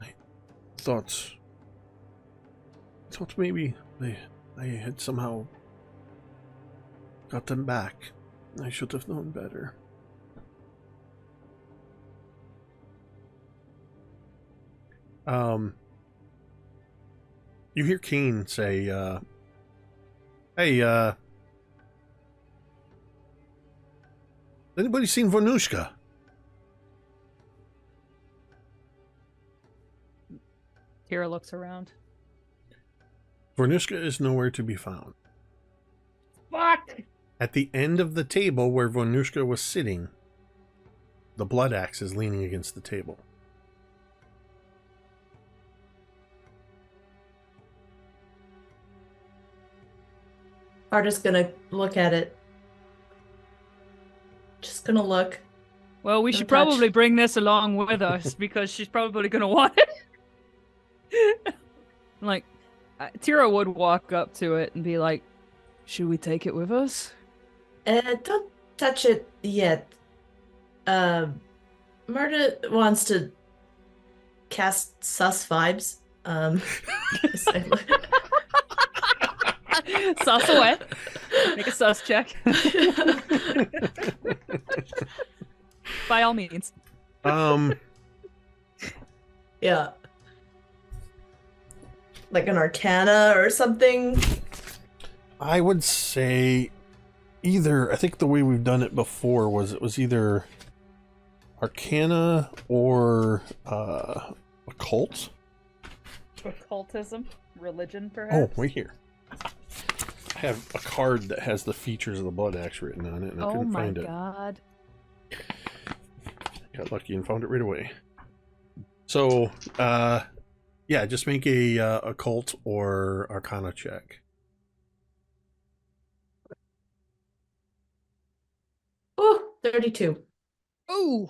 I thought maybe I had somehow got them back. I should have known better. You hear Keen say, "Hey, anybody seen Vornush'ka?" Teera looks around. Vornush'ka is nowhere to be found. Fuck! At the end of the table where Vornush'ka was sitting, the blood axe is leaning against the table. Marda's gonna look at it. Just gonna look. Well, we No should touch. probably bring this along with us because she's probably gonna want it. Like, Teera would walk up to it and be like, "Should we take it with us?" Don't touch it yet. Marda wants to cast sus vibes. Sus away. Make a sus check. By all means. Yeah. Like an arcana or something. I would say either, I think the way we've done it before was it was either Arcana or occult. Occultism, religion, Oh, perhaps. wait here. I have a card that has the features of the blood axe written on it, and I couldn't find it. Oh my god. Got lucky and found it right away. So, yeah, just make a occult or Arcana check. Oh, 32. Ooh.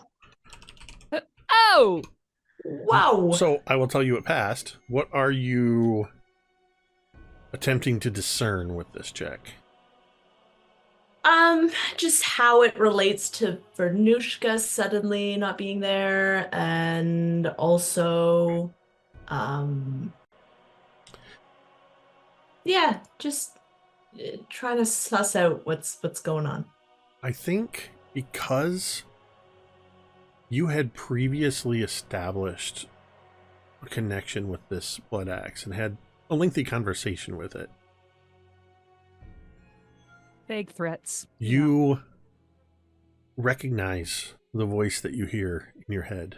Oh. Wow. So I will tell you it passed. What are you attempting to discern with this check? Just how it relates to Vornush'ka suddenly not being there, and also, yeah, just trying to suss out what's going on. I think because you had previously established a connection with this blood axe and had a lengthy conversation with it, Vague threats. you recognize the voice that you hear in your head.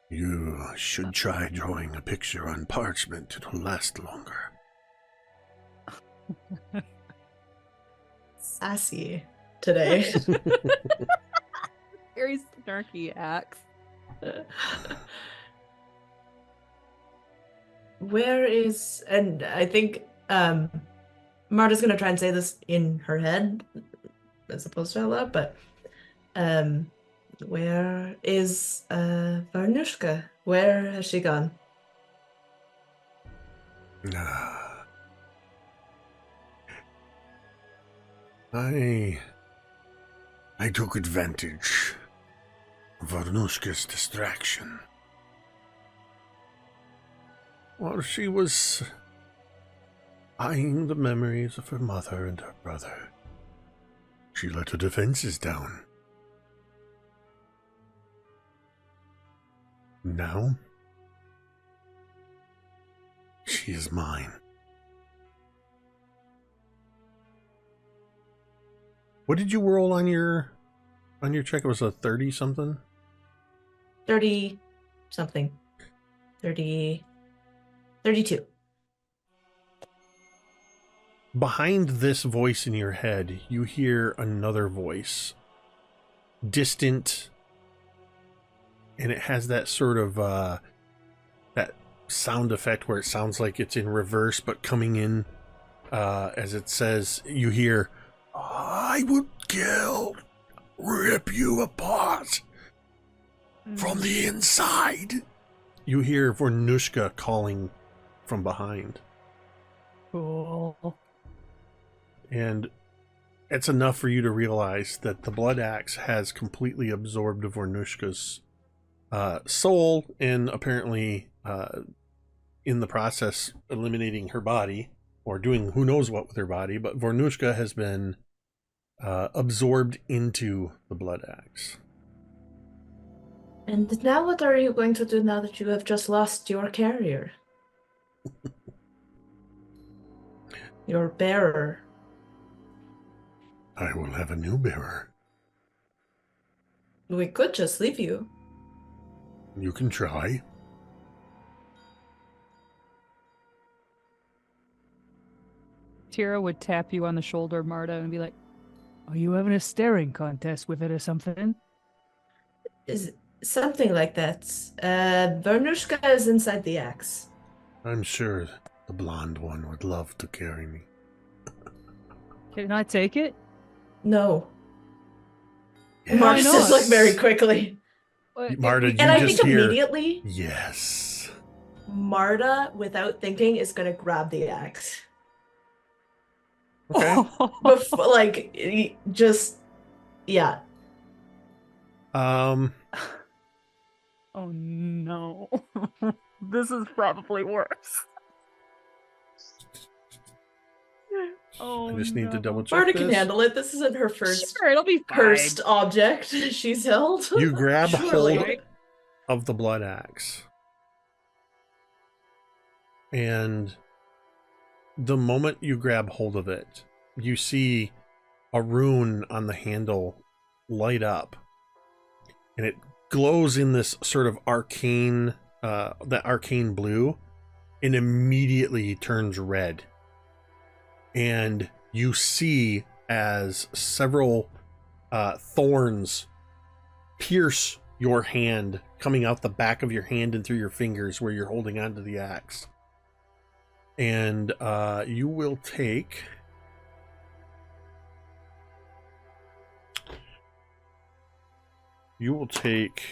You should try drawing a picture on parchment. It'll last longer. Sassy today. Very snarky axe. Where is, and I think Marta's gonna try and say this in her head as opposed to out loud, but where is Vornush'ka? Where has she gone? I took advantage of Vornush'ka's distraction. While she was eyeing the memories of her mother and her brother, she let her defenses down. Now, she is mine. What did you roll on your check? It was a 30 something? 30 something. 32. Behind this voice in your head, you hear another voice. Distant. And it has that sort of that sound effect where it sounds like it's in reverse, but coming in as it says, you hear, "I would rip you apart from the inside." You hear Vornush'ka calling from behind. Cool. And it's enough for you to realize that the blood axe has completely absorbed Vornush'ka's soul, and apparently in the process eliminating her body, or doing who knows what with her body, but Vornush'ka has been absorbed into the blood axe. And now what are you going to do now that you have just lost your carrier? Your bearer. I will have a new bearer. We could just leave you. You can try. Teera would tap you on the shoulder, Marda, and be like, "Are you having a staring contest with it or something?" Is something like that. Vornush'ka is inside the axe. I'm sure the blonde one would love to carry me. Can I take it? No. Yes. Marta not? says like very quickly. Marta, you And I just think hear, immediately yes. Marta, without thinking, is gonna grab the axe. Okay. Before, like, just, yeah. Oh no. This is probably worse. Oh, I just need to double check Marta this. can handle it. This isn't her first Sure, it'll be fine. cursed object she's held. You grab Surely. hold of the blood axe, and the moment you grab hold of it, you see a rune on the handle light up, and it glows in this sort of arcane, that arcane blue, and immediately turns red. And you see as several thorns pierce your hand, coming out the back of your hand and through your fingers where you're holding onto the axe. And you will take... You will take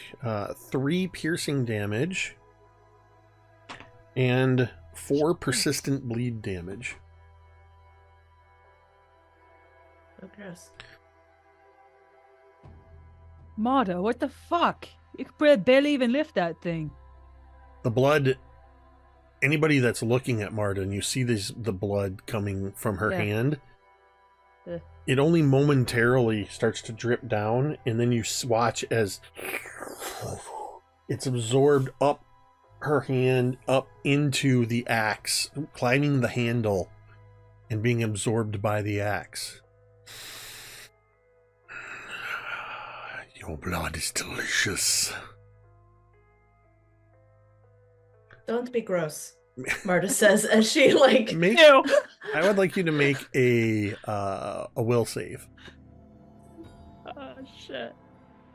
3 piercing damage and 4 persistent bleed damage. Oh, gross. Marda, what the fuck? You could barely even lift that thing. The blood, anybody that's looking at Marda and you see the blood coming from her Yeah. hand, Ugh. it only momentarily starts to drip down, and then you watch as it's absorbed up her hand, up into the axe, climbing the handle and being absorbed by the axe. Your blood is delicious. Don't be gross, Marta says as she like. Make, Ew. I would like you to make a will save. Oh, shit.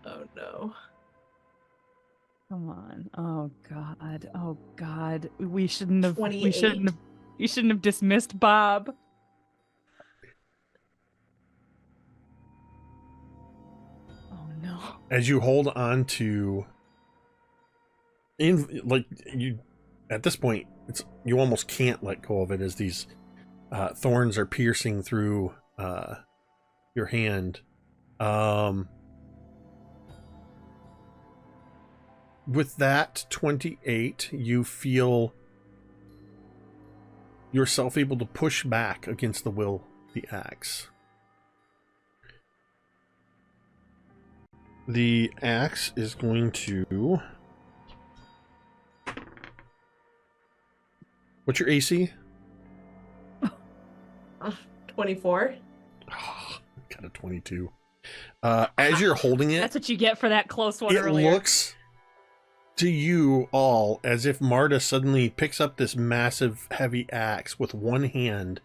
Oh no. Come on. Oh, God. Oh, God. We shouldn't have. 28. You shouldn't have dismissed Bob. Oh, no. As you hold on to, you, at this point, you almost can't let go of it as these thorns are piercing through your hand. With that 28, you feel yourself able to push back against the axe. The axe is going to... What's your AC? 24. Got a 22. As you're holding it, That's what you get for that close one it earlier. looks to you all as if Marda suddenly picks up this massive heavy axe with one hand.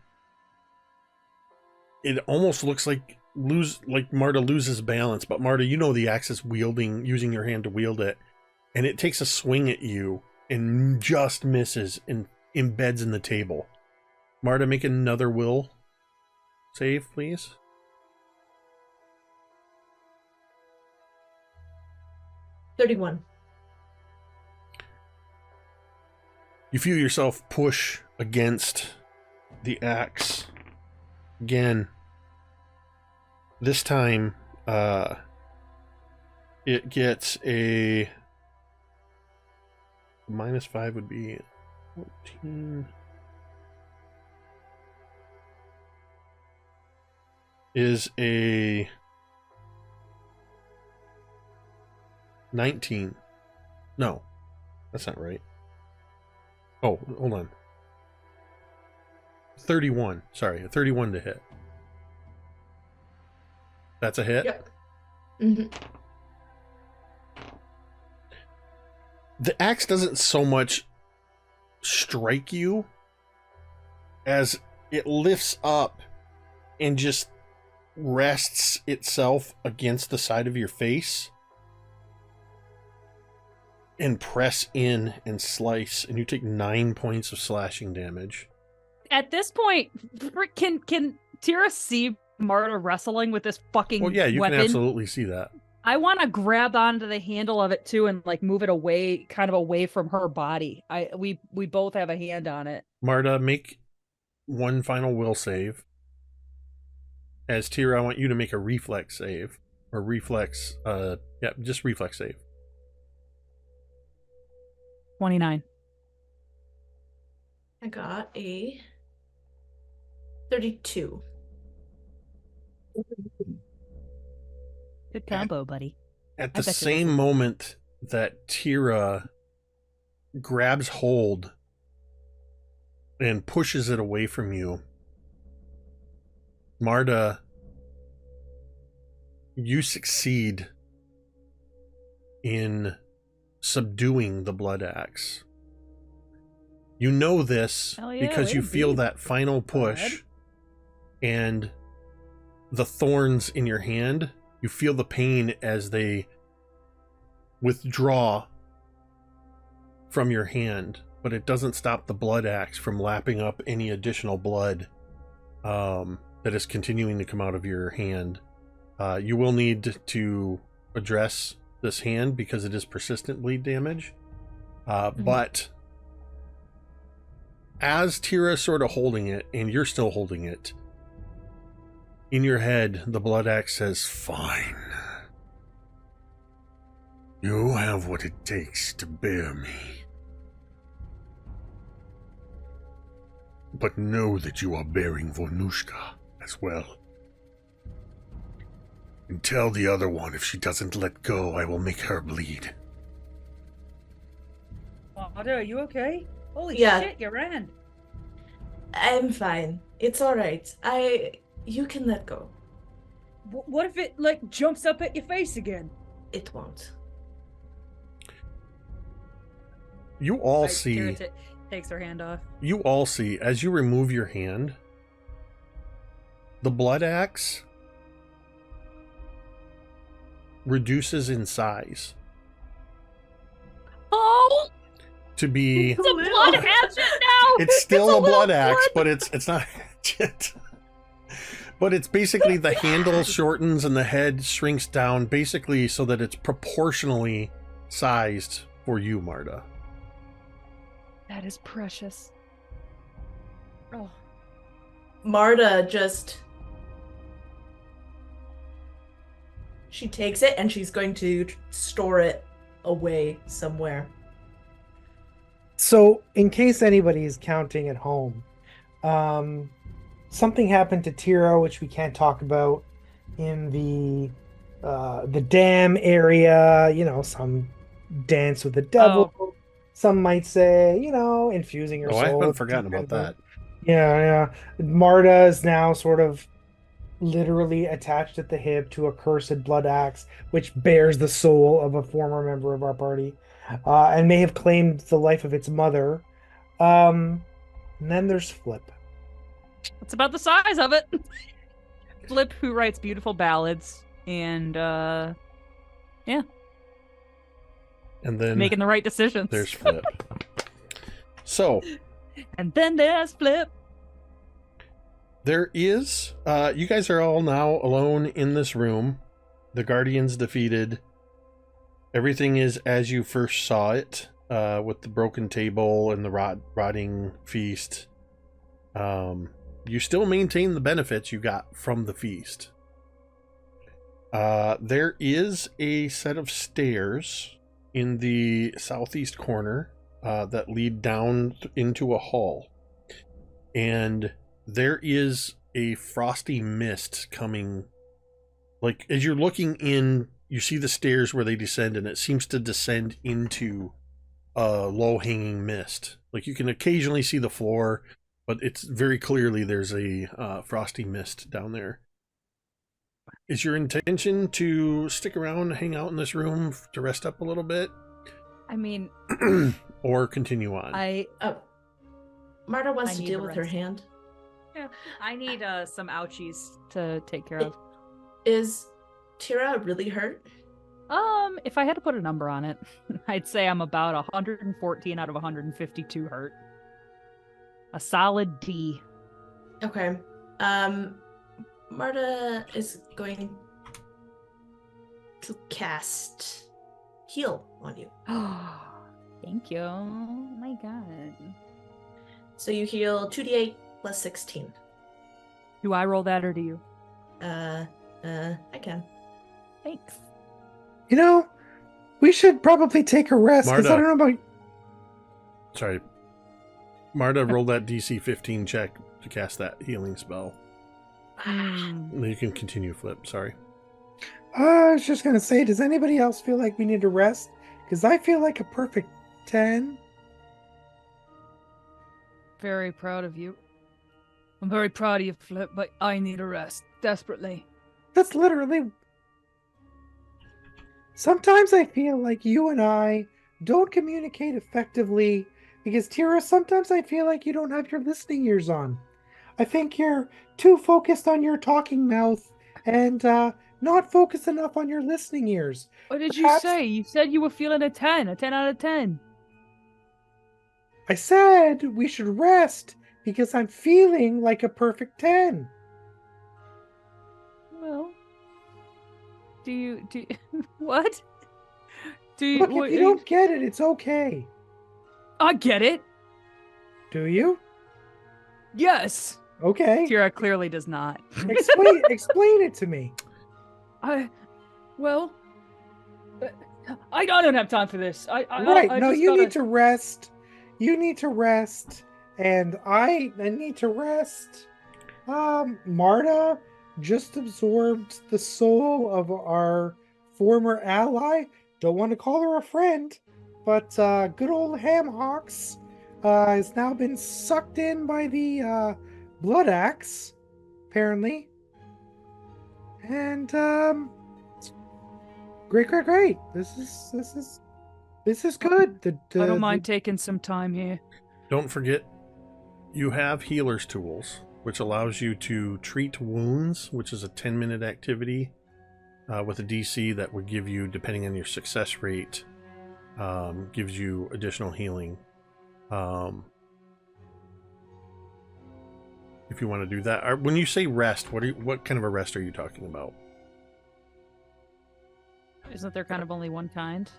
It almost looks like Marda loses balance, but Marda, you know the axe is using your hand to wield it, and it takes a swing at you and just misses and embeds in the table. Marda, make another will save, please. $31. You feel yourself push against the axe again. This time, it gets a -5 would be 14. Is a 19. No, that's not right. Oh, hold on. 31. Sorry, a 31 to hit. That's a hit? Yep. Mm-hmm. The axe doesn't so much strike you as it lifts up and just rests itself against the side of your face and press in and slice, and you take 9 points of slashing damage. At this point, can Teera see Marta wrestling with this fucking Well, yeah, you weapon? can absolutely see that. I want to grab onto the handle of it too and like move it away, kind of away from her body. We both have a hand on it. Marta, make one final will save. As Teera, I want you to make a reflex save. Or reflex, just reflex save. 29. I got a 32. Good combo, buddy. At I the bet you same listen. moment that Teera grabs hold and pushes it away from you, Marda, you succeed in subduing the blood axe. You know this Hell yeah, because you way to feel be, that final push and the thorns in your hand. You feel the pain as they withdraw from your hand, but it doesn't stop the blood axe from lapping up any additional blood that is continuing to come out of your hand. You will need to address this hand because it is persistent bleed damage. But as Teera is sort of holding it, and you're still holding it, In your head, the blood axe says, "Fine. You have what it takes to bear me. But know that you are bearing Vornush'ka as well. And tell the other one if she doesn't let go, I will make her bleed." Marda, are you okay? Holy Yeah. shit, you ran. I'm fine. It's alright. You can let go. What if it, like, jumps up at your face again? It won't. You all Like, see... Teera takes her hand off. You all see, as you remove your hand, the blood axe reduces in size Oh! to be... It's a blood hatchet now! It's still a blood little axe, but it's not a hatchet. But it's basically the handle shortens and the head shrinks down, basically so that it's proportionally sized for you, Marda. That is precious. Oh. Marda just... She takes it and she's going to store it away somewhere. So, in case anybody is counting at home, something happened to Teera, which we can't talk about, in the dam area. You know, some dance with the devil. Oh. Some might say, infusing her Oh, soul. I haven't with forgotten about that. Yeah. Marda is now sort of literally attached at the hip to a cursed blood axe, which bears the soul of a former member of our party, and may have claimed the life of its mother. And then there's Flip. It's about the size of it. Flip, who writes beautiful ballads, and yeah. And then Making the right decisions. there's Flip. So, and then there's Flip. there is... you guys are all now alone in this room. The Guardians defeated. Everything is as you first saw it, with the broken table and the rotting feast. You still maintain the benefits you got from the feast. There is a set of stairs in the southeast corner that lead down into a hall. And there is a frosty mist coming. Like, as you're looking in, you see the stairs where they descend, and it seems to descend into a low-hanging mist. Like, you can occasionally see the floor, but it's very clearly there's a frosty mist down there. Is your intention to stick around, hang out in this room to rest up a little bit? I mean, or continue on? Marda wants I to need deal the with her rest. hand. yeah, I need some ouchies to take care of. Is Teera really hurt? If I had to put a number on it, I'd say I'm about 114 out of 152 hurt. A solid D. Okay. Marda is going to cast heal on you. Thank you. Oh my god. So you heal 2d8 plus 16. Do I roll that or do you? I can. Thanks. We should probably take a rest, because I Marda. don't know about... Sorry. Marta, roll that DC 15 check to cast that healing spell. You can continue, Flip. Sorry. I was just going to say, does anybody else feel like we need to rest? Because I feel like a perfect 10. Very proud of you. I'm very proud of you, Flip, but I need a rest desperately. That's literally... Sometimes I feel like you and I don't communicate effectively because, Teera, sometimes I feel like you don't have your listening ears on. I think you're too focused on your talking mouth and not focused enough on your listening ears. What did Perhaps- you say? You said you were feeling a 10 out of 10. I said we should rest because I'm feeling like a perfect 10. Well, do you what? Do you Look, what, if you don't get it, it's okay. I get it. Do you? Yes. Okay. Teera clearly does not. Explain it to me. Well, I don't have time for this. Right. I No, just you gotta... need to rest. You need to rest. And I need to rest. Marda just absorbed the soul of our former ally. Don't want to call her a friend, but good old Hamhawks has now been sucked in by the blood axe, apparently. And great. This is good. I don't mind taking some time here. Don't forget, you have healer's tools, which allows you to treat wounds, which is a 10-minute activity with a DC that would give you, depending on your success rate, gives you additional healing. If you want to do that. When you say rest, what kind of a rest are you talking about? Isn't there kind of only one kind?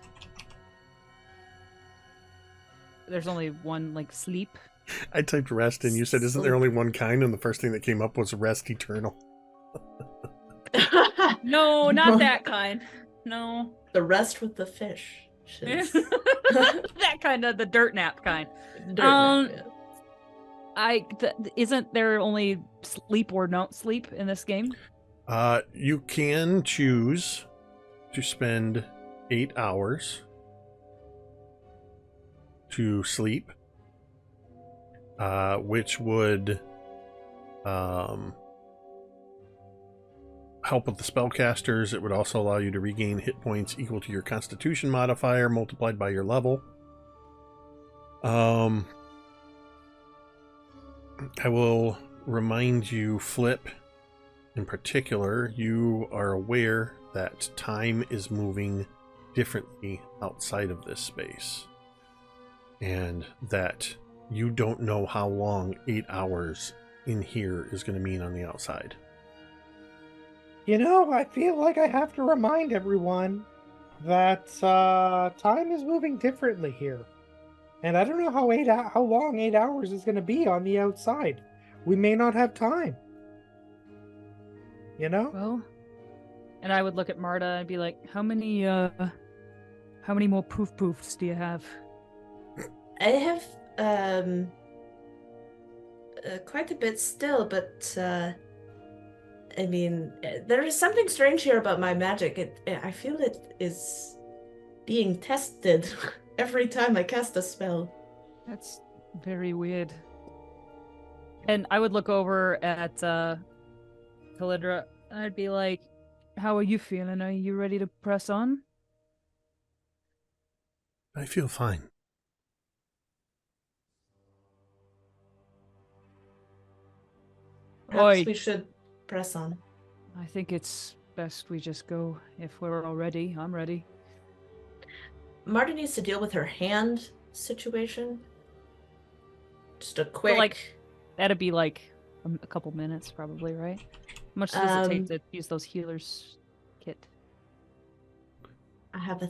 There's only one, like, sleep. I typed rest and you said, isn't there only one kind? And the first thing that came up was rest eternal. No, not that kind. No. The rest with the fish. That kind of, the dirt nap kind. Isn't there only sleep or don't sleep in this game? You can choose to spend 8 hours to sleep, which would help with the spellcasters. It would also allow you to regain hit points equal to your Constitution modifier multiplied by your level. I will remind you, Flip, in particular, you are aware that time is moving differently outside of this space, and that you don't know how long 8 hours in here is going to mean on the outside. You know, I feel like I have to remind everyone that time is moving differently here. And I don't know how long 8 hours is going to be on the outside. We may not have time. You know? Well, and I would look at Marda and be like, how many more poofs do you have? I have quite a bit still, but I mean, there is something strange here about my magic. I feel it is being tested every time I cast a spell. That's very weird. And I would look over at Kalindra and I'd be like, how are you feeling? Are you ready to press on? I feel fine. Perhaps we should press on. I think it's best we just go if we're all ready. I'm ready. Marta needs to deal with her hand situation. Just a quick... That'd be like a couple minutes probably, right? How much does it take to use those healers kit? I have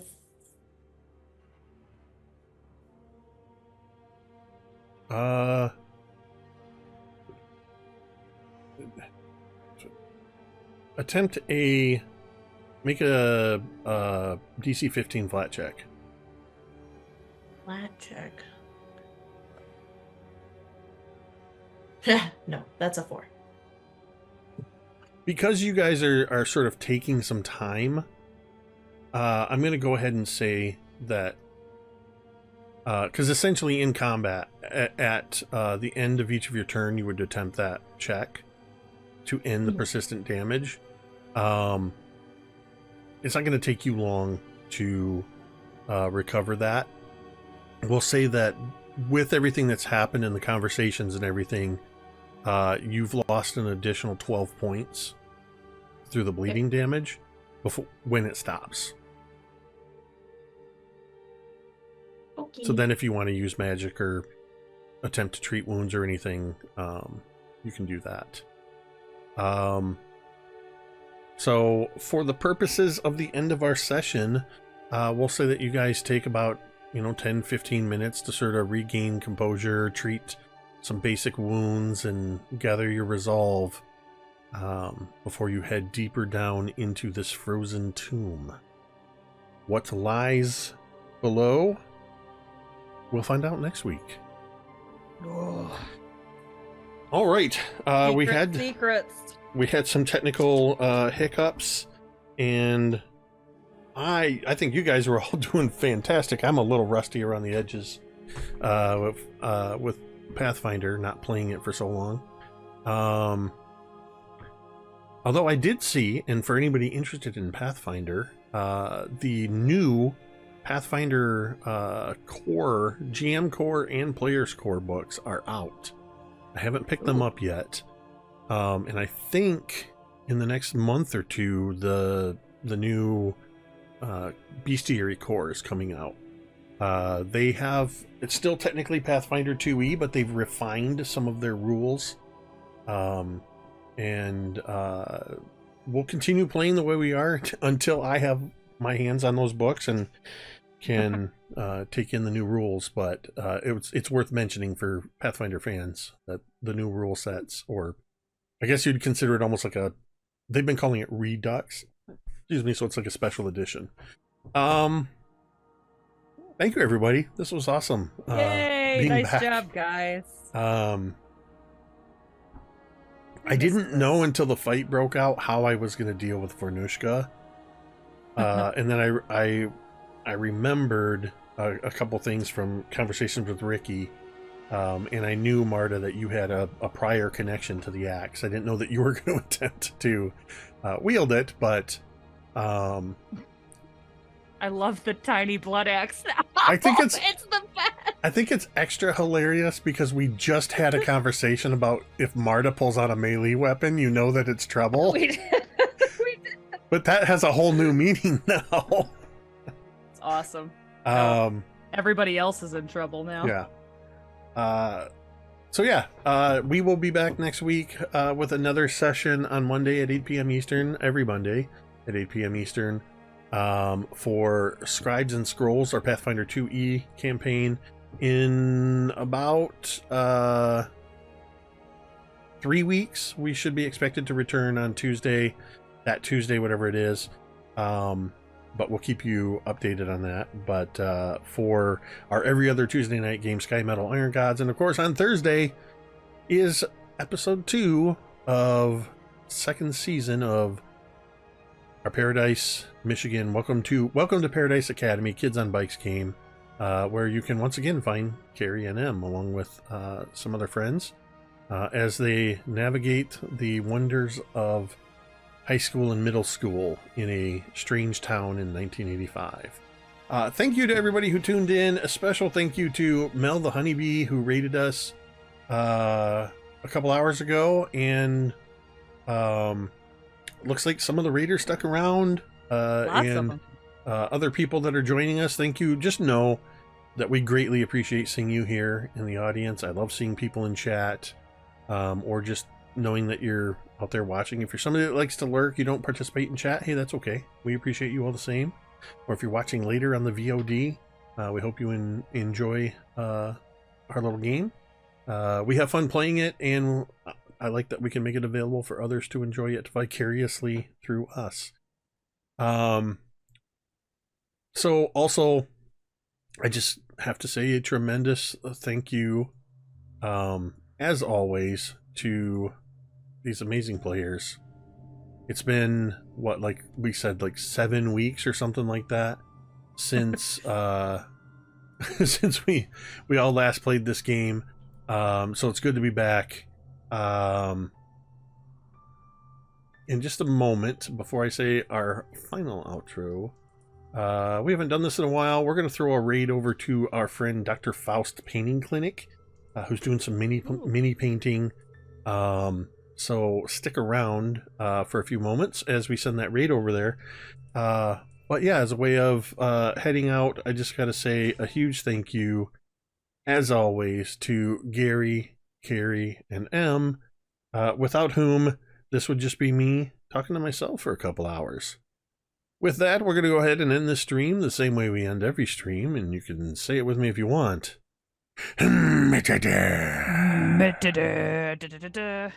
make a DC 15 flat check. Flat check. No, that's a 4. Because you guys are sort of taking some time, I'm going to go ahead and say that because essentially in combat, at the end of each of your turn, you would attempt that check to end the persistent damage. It's not going to take you long to recover that. We'll say that with everything that's happened in the conversations and everything, you've lost an additional 12 points through the bleeding damage when it stops. Okay. So then if you want to use magic or attempt to treat wounds or anything, you can do that. So for the purposes of the end of our session, we'll say that you guys take about 10-15 minutes to sort of regain composure, treat some basic wounds and gather your resolve before you head deeper down into this frozen tomb. What lies below? We'll find out next week. All right, Secrets. we had some technical hiccups, and I think you guys were all doing fantastic. I'm a little rusty around the edges with Pathfinder, not playing it for so long. Although I did see, and for anybody interested in Pathfinder, the new Pathfinder core, GM core, and Players core books are out. I haven't picked them up yet, and I think in the next month or two, the new Bestiary core is coming out. It's still technically Pathfinder 2e, but they've refined some of their rules, and we'll continue playing the way we are until I have my hands on those books and can take in the new rules. But it's worth mentioning for Pathfinder fans that the new rule sets, or I guess you'd consider it almost like they've been calling it Redux, excuse me, so it's like a special edition. Thank you, everybody. This was awesome. Yay! Nice job, guys. I didn't know until the fight broke out how I was going to deal with Vornush'ka. And then I remembered a couple things from conversations with Ricky. And I knew, Marda, that you had a prior connection to the axe. I didn't know that you were going to attempt to wield it, but I love the tiny blood axe now. I think it's the best. I think it's extra hilarious because we just had a conversation about if Marda pulls out a melee weapon, you know that it's trouble. We did. But that has a whole new meaning now. It's awesome. Everybody else is in trouble now. Yeah. We will be back next week with another session on Monday at 8 p.m. Eastern, every Monday at 8 p.m. Eastern, for Scribes and Scrolls, our Pathfinder 2e campaign. In about 3 weeks, we should be expected to return on Tuesday, that Tuesday, whatever it is. But we'll keep you updated on that. But for our every other Tuesday night game, Sky Metal Iron Gods, and of course on Thursday is episode 2 of second season of our Paradise, Michigan. Welcome to Paradise Academy Kids on Bikes game, where you can once again find Cari and M along with some other friends as they navigate the wonders of high school and middle school in a strange town in 1985. Thank you to everybody who tuned in. A special thank you to Mel the Honeybee, who raided us a couple hours ago, and looks like some of the raiders stuck around, and other people that are joining us. Thank you. Just know that we greatly appreciate seeing you here in the audience. I love seeing people in chat, or just knowing that you're out there watching. If you're somebody that likes to lurk, you don't participate in chat, hey, that's okay. We appreciate you all the same. Or if you're watching later on the VOD, we hope you enjoy our little game. We have fun playing it, and I like that we can make it available for others to enjoy it vicariously through us. So also, I just have to say a tremendous thank you, as always, to these amazing players. It's been, what, like we said, like 7 weeks or something like that since since we all last played this game. So it's good to be back. In just a moment, before I say our final outro, we haven't done this in a while. We're going to throw a raid over to our friend Dr. Faust Painting Clinic, who's doing some mini painting. So stick around for a few moments as we send that raid over there. But yeah, as a way of heading out, I just got to say a huge thank you, as always, to Gary, Cari, and M, without whom this would just be me talking to myself for a couple hours. With that, we're going to go ahead and end this stream the same way we end every stream, and you can say it with me if you want. Mitadar. Da-da-da-da-da-da.